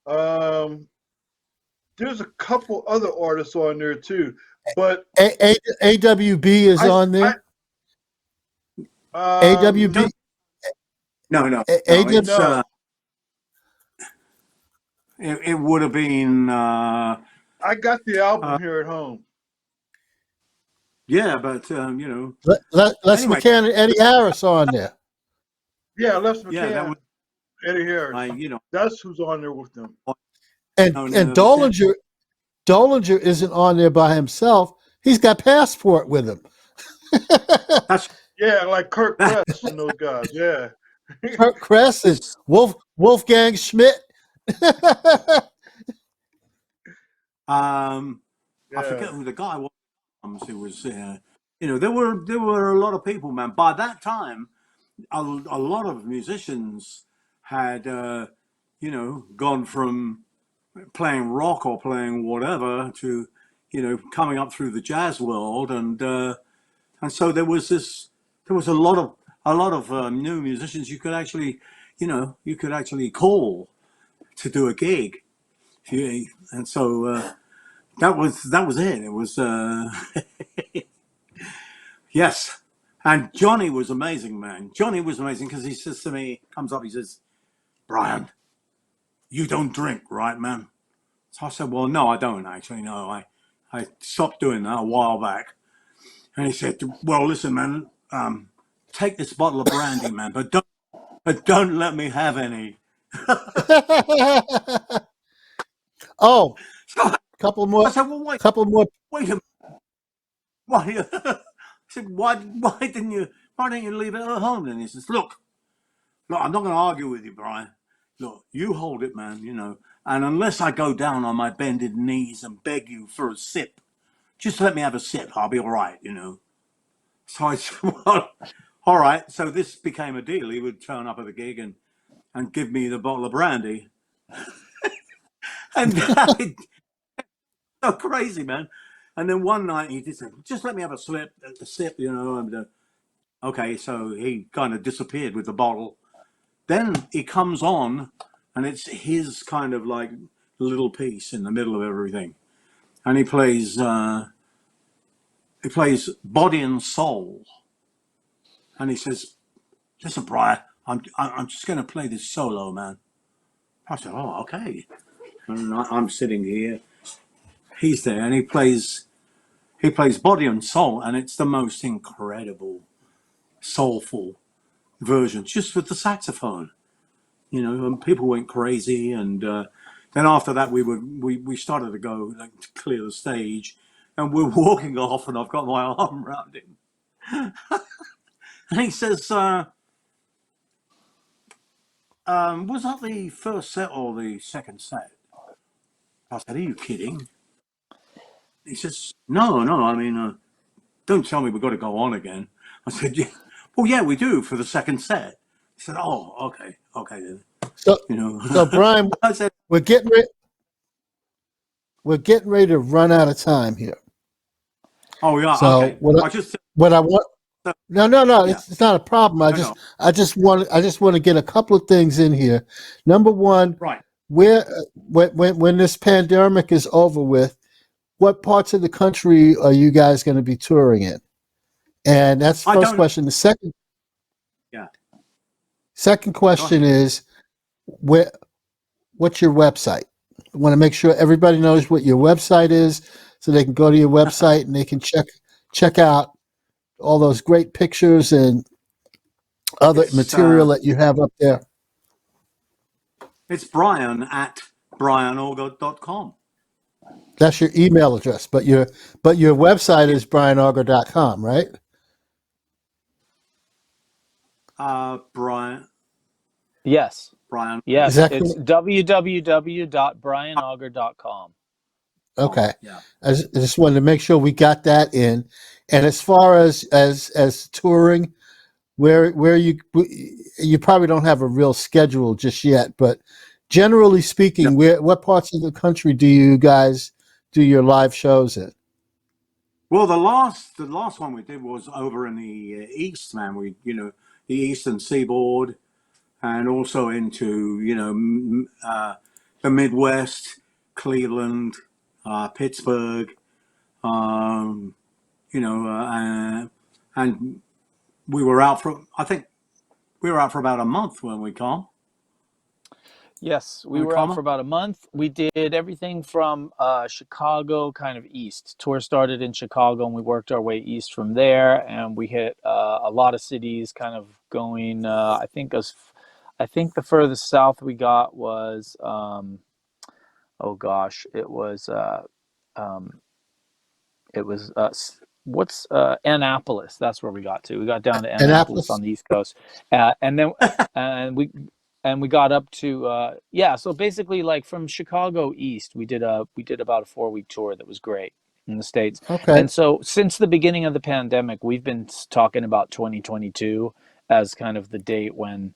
Um, there's a couple other artists on there too, but
AWB is
I,
on
I
there.
No,
AWB.
no. It's
AW.
no,
it would have been
I got the album
uh,
here at home.
yeah, but
Les
anyway,
McCann and Eddie Harris on there,
Yeah, Les
yeah, that
McCann,
was
Eddie Harris.
my
That's who's on there with them.
and
the set.
Dolinger isn't on there by himself. He's got Passport with him.
That's
Yeah, like Kirk
that.
Kress and those guys. Yeah,
Kurt Crescent,
This
Wolfgang Schmidt.
I
yeah.
forget who the guy was who was there were a lot of people, man. By that time, a lot of musicians had gone from playing rock or playing whatever to coming up through the jazz world, and so there was a lot of new musicians you could actually call to do a gig. And so that was it. It was yes. And Johnny was amazing, man. Johnny was amazing because he says to me, comes up, he says, Brian, you don't drink, right, man? So I said, well, no, I don't actually. No, I stopped doing that a while back. And he said, well, listen, man, take this bottle of brandy, man, but don't let me have any.
Oh,
So
couple
I
more,
said, well, wait,
couple more.
wait a minute. Why? I said, why didn't you leave it at home then? He says, look, I'm not going to argue with you, Brian. Look, you hold it, man, and unless I go down on my bended knees and beg you for a sip, just let me have a sip. I'll be all right. So I said, well, all right. So this became a deal. He would turn up at the gig and give me the bottle of brandy. And it's so crazy, man. And then one night he just said, just let me have a sip. Okay, so he kind of disappeared with the bottle. Then he comes on, and it's his kind of like little piece in the middle of everything, and he plays Body and Soul, and he says, listen, Brian, I'm just going to play this solo, man. I said, oh, okay. And I'm sitting here. He's there, and he plays Body and Soul, and it's the most incredible, soulful version, just with the saxophone. And people went crazy, and then after that, we started to go like to clear the stage, and we're walking off, and I've got my arm around him, and he says, "Was that the first set or the second set?" I said, "Are you kidding?" He says, "No, no. I mean, don't tell me we've got to go on again." I said, "Yeah, well, yeah, we do for the second set." He said, "Oh, okay, okay then."
So,
You know,
so Brian,
I said,
we're getting ready. We're getting ready to run out of time here.
"Oh, yeah,
So
okay."
what?
I just,
What I want? No, no, no.
yeah,
It's not a problem.
no, no,
I just want to get a couple of things in here. Number one,
right.
where when this pandemic is over with, what parts of the country are you guys going to be touring in? And that's the
I
first
don't.
question. The
Yeah,
second
go
question
ahead.
is where what's your website? I want to make sure everybody knows what your website is, so they can go to your website and they can check out all those great pictures and other
It's
material that you have up there.
it's Brian at brianauger.com.
That's your email address, but your website
Yeah.
is brianauger.com, right?
Brian
Yes.
Brian.
Is
Yes,
that
it's
correct?
www.brianauger.com.
Okay.
Yeah.
I just wanted to make sure we got that in. And as far as touring, where you probably don't have a real schedule just yet, but generally
No.
speaking, what parts of the country do you guys do your live shows in?
Well, the last one we did was over in the east, man. The eastern seaboard, and also into the Midwest, Cleveland, Pittsburgh. Um, and we were out for. I think we were out for about a month when we come.
Yes, we
When we
were out for
come.
about a month. We did everything from Chicago, kind of east. Tour started in Chicago, and we worked our way east from there. And we hit a lot of cities, kind of going. I think the furthest south we got was, oh gosh, um, it was what's Annapolis. That's where we got to. We got down to Annapolis
Annapolis?
on the East Coast, and then and we got up to yeah. So basically, like from Chicago east, we did about a 4 week tour that was great in the States.
Okay.
And so since the beginning of the pandemic, we've been talking about 2022 as kind of the date when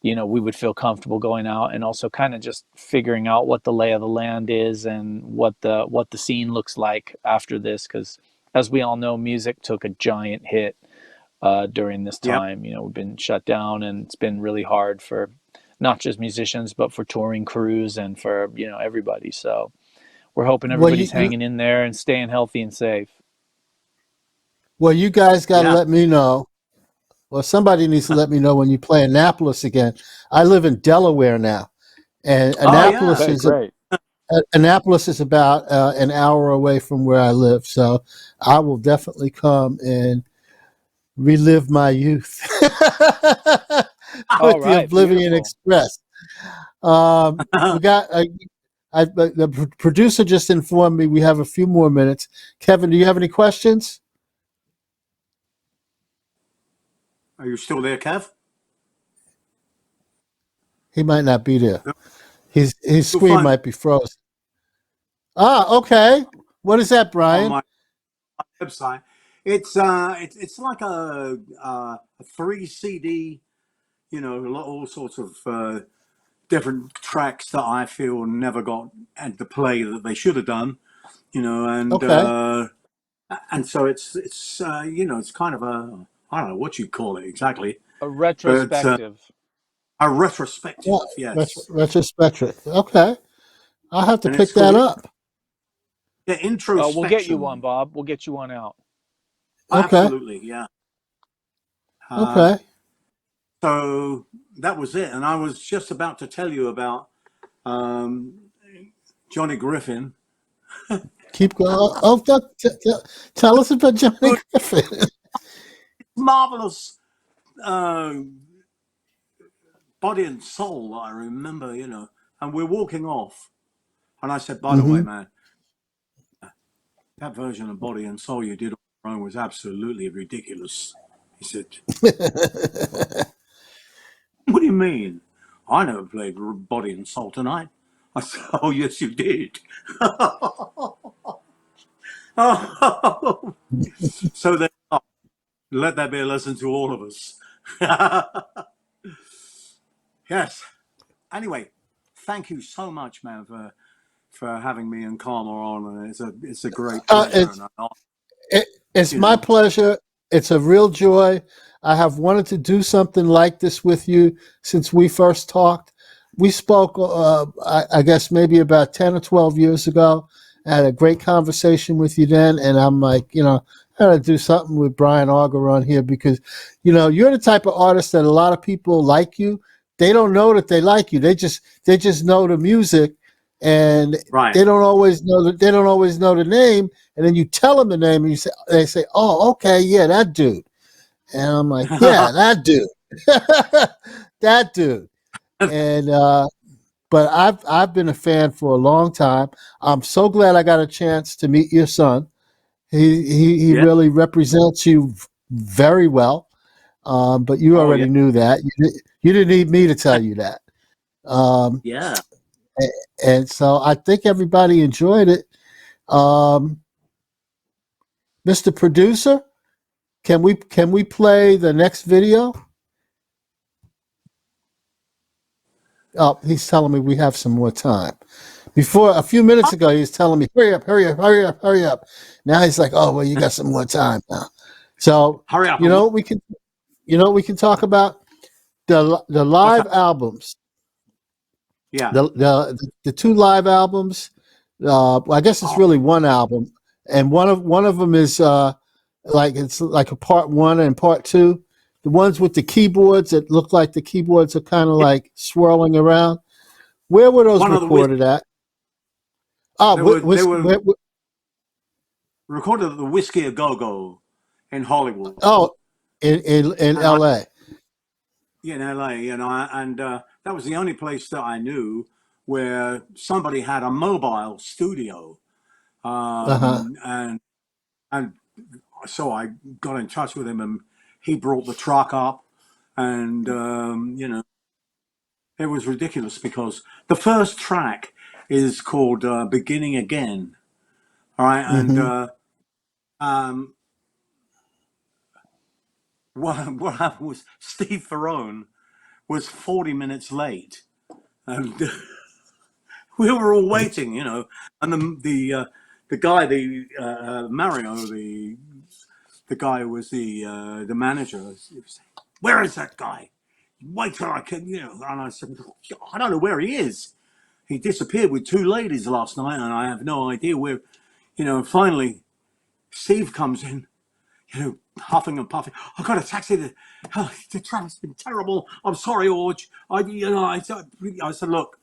we would feel comfortable going out, and also kind of just figuring out what the lay of the land is and what the scene looks like after this, because as we all know, music took a giant hit during this
Yep.
time. We've been shut down, and it's been really hard for not just musicians, but for touring crews and for everybody. So we're hoping
Well,
everybody's hanging in there and staying healthy and safe.
you guys got to
Yeah.
let me know. Well, somebody needs to let me know when you play Annapolis again. I live in Delaware now, and
Oh yeah.
Okay, great.
Annapolis is about an hour away from where I live. So I will definitely come and relive my youth
All
with the
right,
Oblivion
beautiful.
Express. We got the producer just informed me we have a few more minutes. Kevin, do you have any questions?
Are you still there, Kev?
He might not be there.
No.
His
You'll
screen
find
might be frozen. Ah, okay. What is that,
on
Brian?
my website. It's like a 3 CD. All sorts of different tracks that I feel never got at the play that they should have done. And
Okay.
so it's kind of a, I don't know what you call it exactly,
A
but
retrospective.
a
Yeah,
retrospective, yes,
retrospective. Okay. I'll have to
and it's
pick that
called
up.
We'll get you one,
introspection.
Bob. We'll get you one out.
Okay.
Absolutely, yeah. Uh,
Okay.
So that was it. And I was just about to tell you about Johnny Griffin.
Keep going. Oh, tell us about Johnny Griffin.
Marvelous uh, body and soul, I remember, and we're walking off. And I said, by the way,
Hmm.
man, that version of Body and Soul you did on your own was absolutely ridiculous. He said, what do you mean? I never played Body and Soul tonight. I said, oh, yes, you did. So then, let that be a lesson to all of us. Yes. Anyway, thank you so much, man, for having me and Karma on. And it's a great pleasure.
It's
And
it, it's
you
my
know,
pleasure. It's a real joy. I have wanted to do something like this with you since we first talked. We spoke, I guess, maybe about 10 or 12 years ago. I had a great conversation with you then, and I'm like, I got to do something with Brian Auger on here because, you're the type of artist that a lot of people like you. They don't know that they like you. They just know the music, and
right.
they don't always know the name. And then you tell them the name, and they say, "Oh, okay, yeah, that dude." And I'm like, "Yeah, that dude, that dude." And but I've been a fan for a long time. I'm so glad I got a chance to meet your son. He
Yeah.
really represents you very well. But you
Oh, yeah.
already knew that. You didn't need me to tell you that. Um,
Yeah.
and so I think everybody enjoyed it. Um, Mr. Producer, can we play the next video? Oh, he's telling me we have some more time. Before a few minutes ago, he was telling me, "Hurry up, hurry up, hurry up, hurry up." Now he's like, "Oh, well, you got some more time now." So
Hurry up.
you know what we can, we can talk about the
What's
live
that?
albums,
Yeah.
the two live albums. Well, I guess it's
Oh,
really one album, and one of them is like it's like a part one and part two. The ones with the keyboards that look like the keyboards are kind of
yeah.
like swirling around. Where were those
One of the whiz-
recorded at? Ah,
they were they
was
were recorded at the Whiskey a Go Go in Hollywood,
oh, in
and I
L.A.
in LA, and that was the only place that I knew where somebody had a mobile studio,
Uh huh.
and so I got in touch with him, and he brought the truck up, and it was ridiculous because the first track is called "Beginning Again." All right, and
Mm-hmm.
um, what happened was Steve Ferrone was 40 minutes late, and we were all waiting, and the guy, Mario, the guy who was the manager, he was saying, "Where is that guy? Wait till I can," And I said, "I don't know where he is. He disappeared with two ladies last night, and I have no idea where." Finally, Steve comes in, huffing and puffing. I got a taxi. The traffic's been terrible. I'm sorry, Orge. I said, look,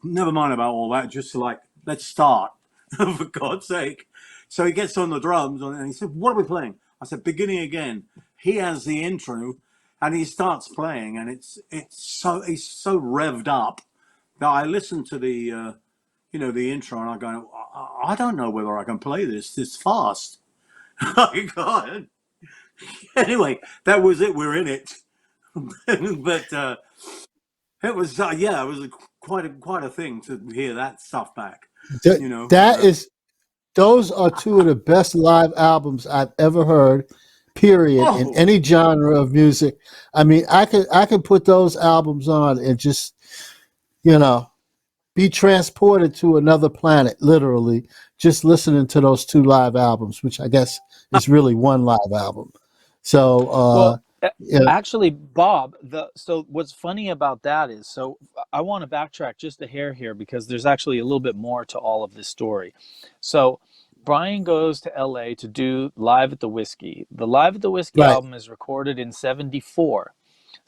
never mind about all that. Just like, let's start, for God's sake. So he gets on the drums and he said, "What are we playing?" I said, "Beginning Again." He has the intro, and he starts playing, and he's so revved up that I listened to the intro, and I go, I don't know whether I can play this fast. I can't. Anyway, that was it. We're in it. But it was quite a thing to hear that stuff back.
That,
You know,
that is those are two of the best live albums I've ever heard. Period. In
oh,
any genre of music. I mean, I could put those albums on and just you know be transported to another planet, literally, just listening to those two live albums, which I guess is really one live album. So,
Well,
yeah,
actually, Bob, so what's funny about that is, so I want to backtrack just a hair here because there's actually a little bit more to all of this story. So Brian goes to LA to do Live at the Whiskey. The Live at the Whiskey
right.
album is recorded in 74.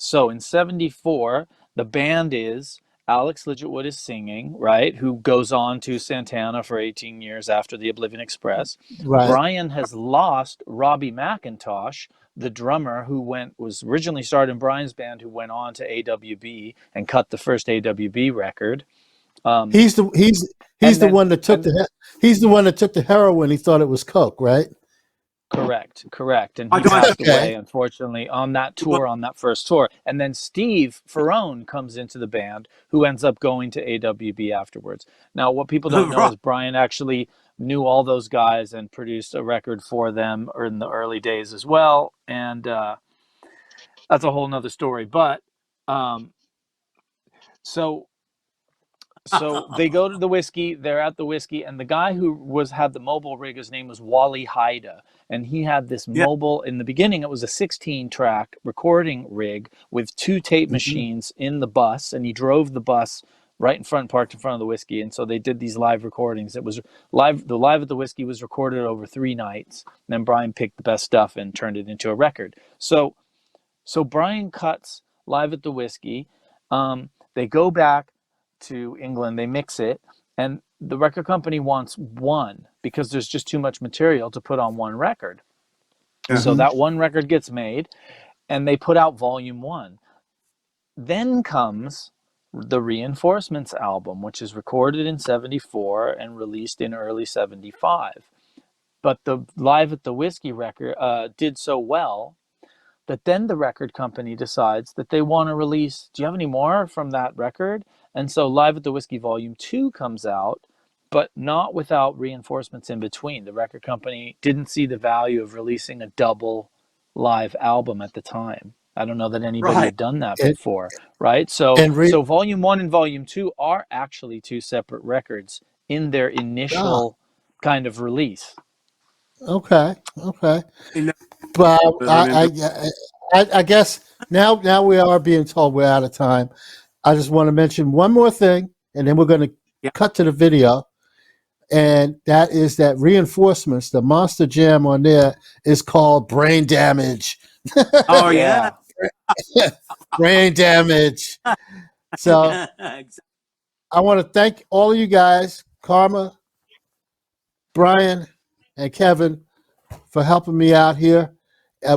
So in 74, the band is Alex Lidgetwood is singing, right? Who goes on to Santana for 18 years after the Oblivion Express.
Right.
Brian has lost Robbie McIntosh, the drummer who was originally started in Brian's band, who went on to AWB and cut the first AWB record.
He's the
And then
one that took he's the one that took the heroin. He thought it was coke, right?
Correct. And
I
he
got
passed
Okay.
away, unfortunately, on that tour, on that first tour. And then Steve Ferrone comes into the band, who ends up going to AWB afterwards. Now, what people don't know
Right.
is Brian actually knew all those guys and produced a record for them in the early days as well. And that's a whole nother story. But so they go to the whiskey, they're at the whiskey, and the guy who had the mobile rig, his name was Wally Haida, and he had this
Yeah.
mobile. In the beginning, it was a 16-track recording rig with 2 tape
Mhm.
machines in the bus, and he drove the bus right in front, parked in front of the whiskey. And so they did these live recordings. It was live. The Live at the Whiskey was recorded over 3 nights, and then Brian picked the best stuff and turned it into a record. So Brian cuts Live at the Whiskey. They go back to England, they mix it, and the record company wants one because there's just too much material to put on one record.
Yeah.
So that one record gets made, and they put out volume 1. Then comes the Reinforcements album, which is recorded in 74 and released in early 75. But the Live at the Whiskey record did so well that then the record company decides that they want to release, do you have any more from that record? And so Live at the Whiskey Volume 2 comes out, but not without Reinforcements in between. The record company didn't see the value of releasing a double live album at the time. I don't know that anybody
Right.
had done that
And,
before, right? So
and
Volume 1 and Volume 2 are actually 2 separate records in their initial kind of release.
okay.
You know,
But
I mean,
I guess now we are being told we're out of time. I just want to mention one more thing, and then we're going to
yeah.
cut to the video. And that is that Reinforcements, the monster jam on there is called Brain Damage.
Oh yeah.
Brain Damage. So
Exactly.
I want to thank all of you guys, Karma, Brian, and Kevin, for helping me out here.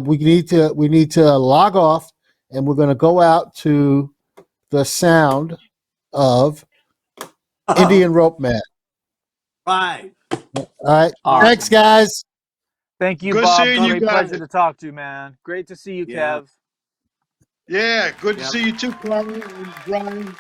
We need to log off, and we're going to go out to the sound of Indian Rope Man.
Right.
All right.
Awesome.
Thanks, guys.
Thank you,
Good
Bob.
seeing you
Great
guys.
pleasure to talk to you, man. Great to see you,
Yeah.
Kev.
Yeah, good to
Yep.
see you too, Carmen and Brian.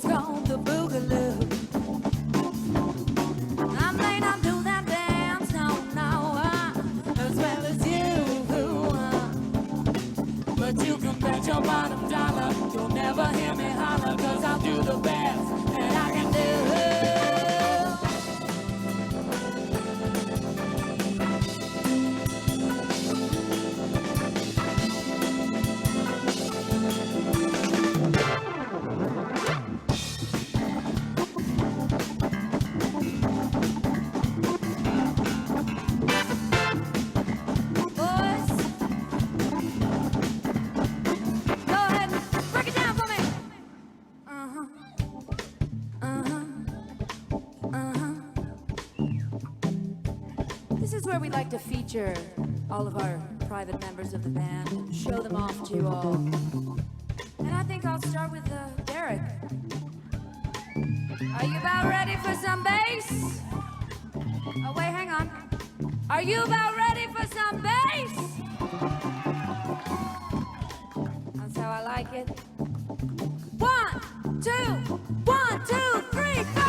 It's called the Boogaloo. I may not do that dance, no, as well as you. But you can bet your bottom dollar you'll never hear me holler, 'cause I'll do the best that I can do. This is where we like to feature all of our private members of the band and show them off to you all. And I think I'll start with Derek. Are you about ready for some bass? Oh, wait, hang on. Are you about ready for some bass? That's how I like it. 1, 2, 1, 2, 3, 4.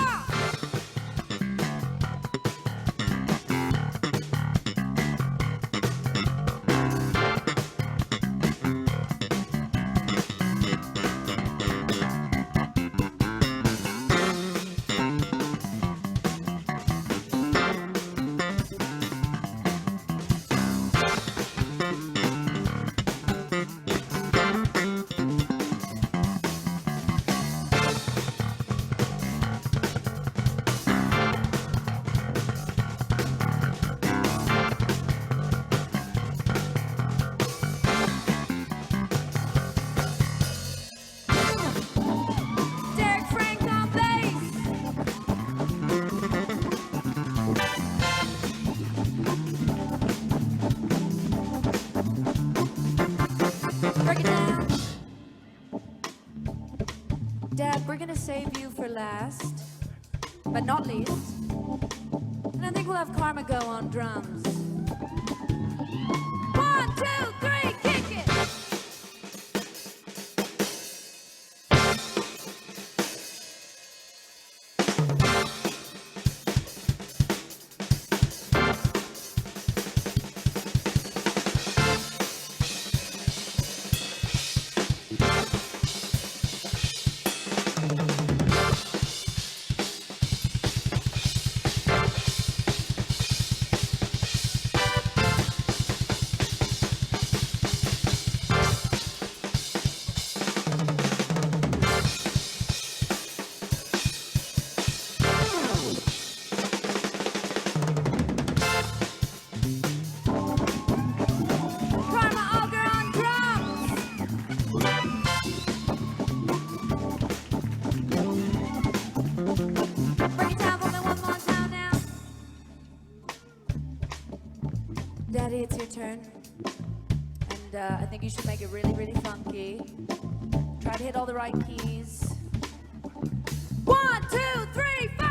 Dad, we're gonna save you for last, but not least. And I think we'll have Karma go on drums. 1, 2, 3, kick it! Daddy, it's your turn. And I think you should make it really, really funky. Try to hit all the right keys. 1, 2, 3, 4.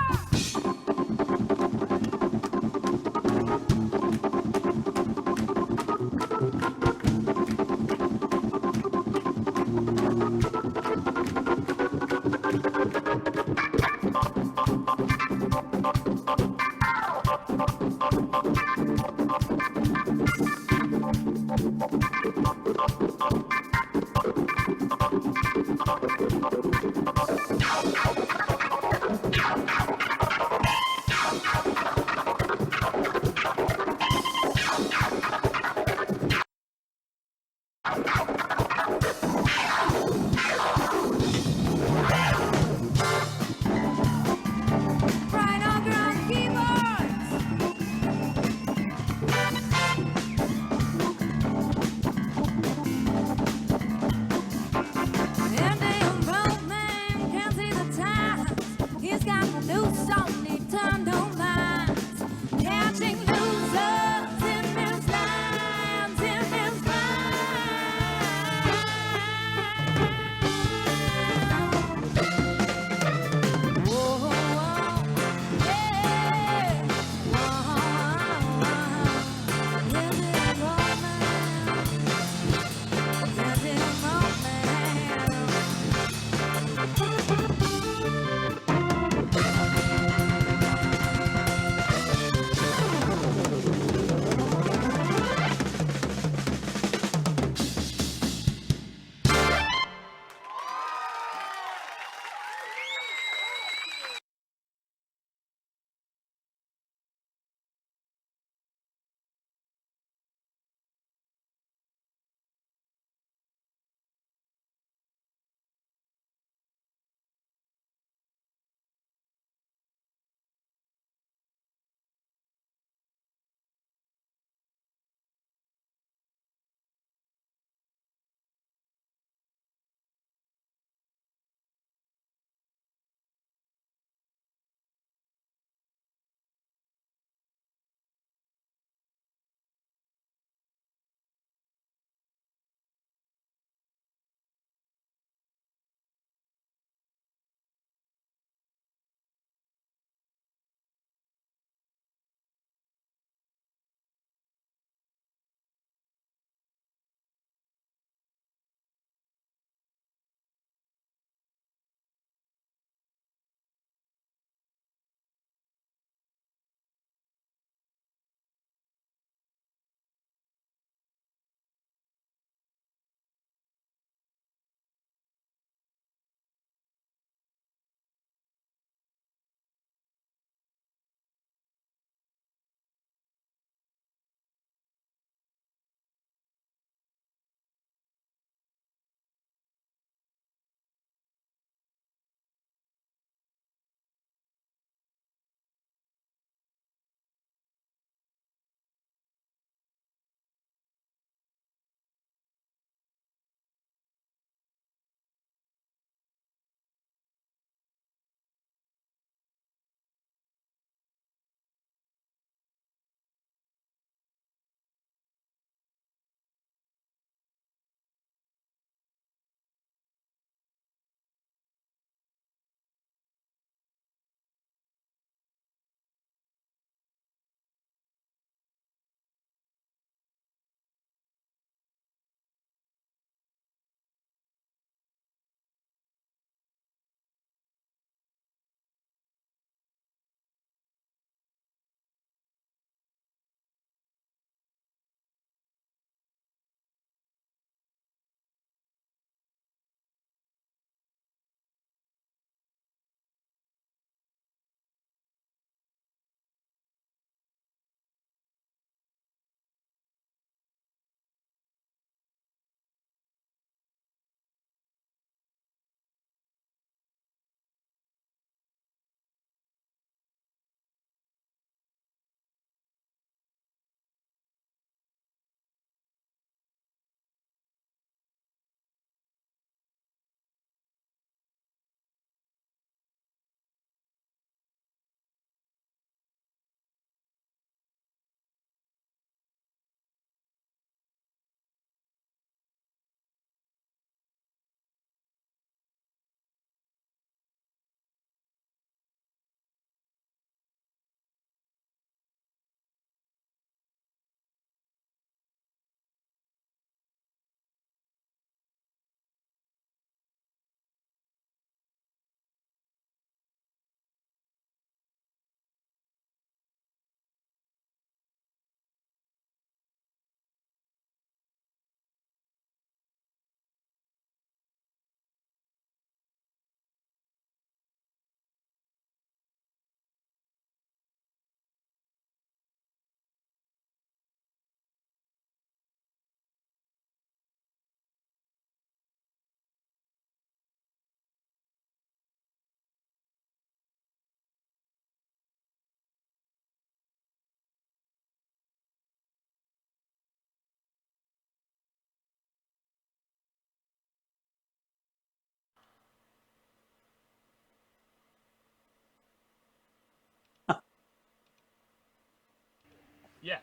Yeah.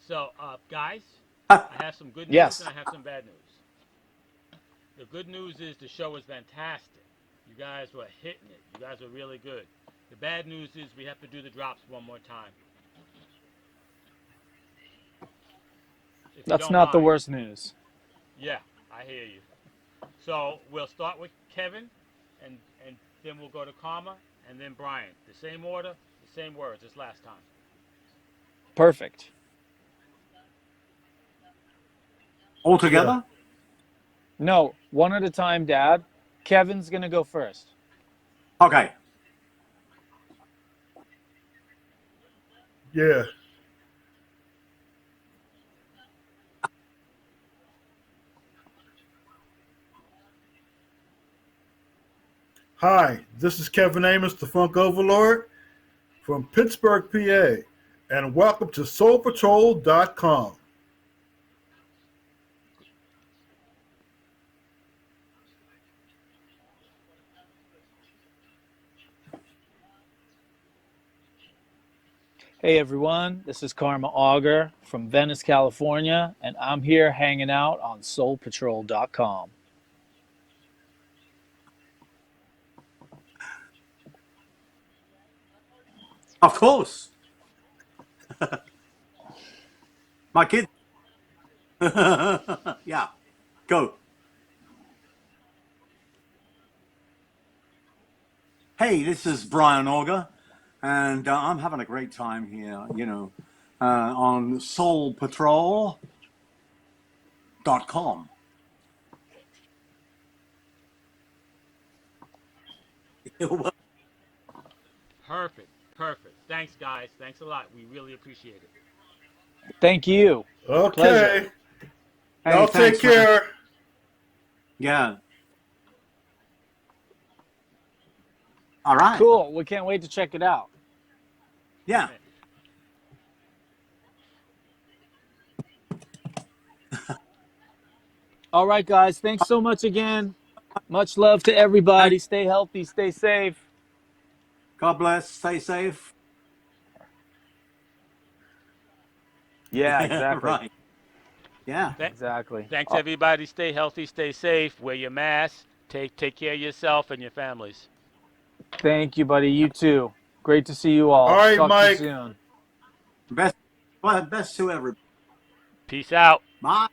So, guys, I have some good news and
Yes.
I have some bad news. The good news is the show was fantastic. You guys were hitting it. You guys were really good. The bad news is we have to do the drops one more time. If you
That's
don't
not the
mind.
worst news.
Yeah, I hear you. So we'll start with Kevin, and then we'll go to Karma, and then Brian. The same order, the same words as last time.
Perfect.
All
Yeah.
together?
No, one at a time, Dad. Kevin's gonna go first.
Okay.
Yeah. Hi, this is Kevin Amos, the Funk Overlord from Pittsburgh, PA, and welcome to SoulPatrol.com.
Hey everyone, this is Karma Auger from Venice, California, and I'm here hanging out on SoulPatrol.com.
Of course. My kid. Yeah. Go. Hey, this is Brian Auger, and I'm having a great time here, on soulpatrol.com.
Perfect. Perfect. Thanks, guys. Thanks a lot. We really appreciate it.
Thank you. Pleasure.
Okay.
Hey,
Y'all take
thanks, man.
care.
Yeah. All right.
Cool. We can't wait to check it out.
Yeah.
All right, guys. Thanks so much again. Much love to
Thanks.
everybody. Stay healthy, stay safe.
God bless. Stay safe.
Yeah,
Yeah,
exactly.
right. Yeah.
Th-
Exactly.
Thanks, everybody. Stay healthy. Stay safe. Wear your mask. Take care of yourself and your families.
Thank you, buddy. You too. Great to see you
All
all.
right,
Talk to you
Mike.
soon.
Best, well, best to everybody.
Peace out.
Bye.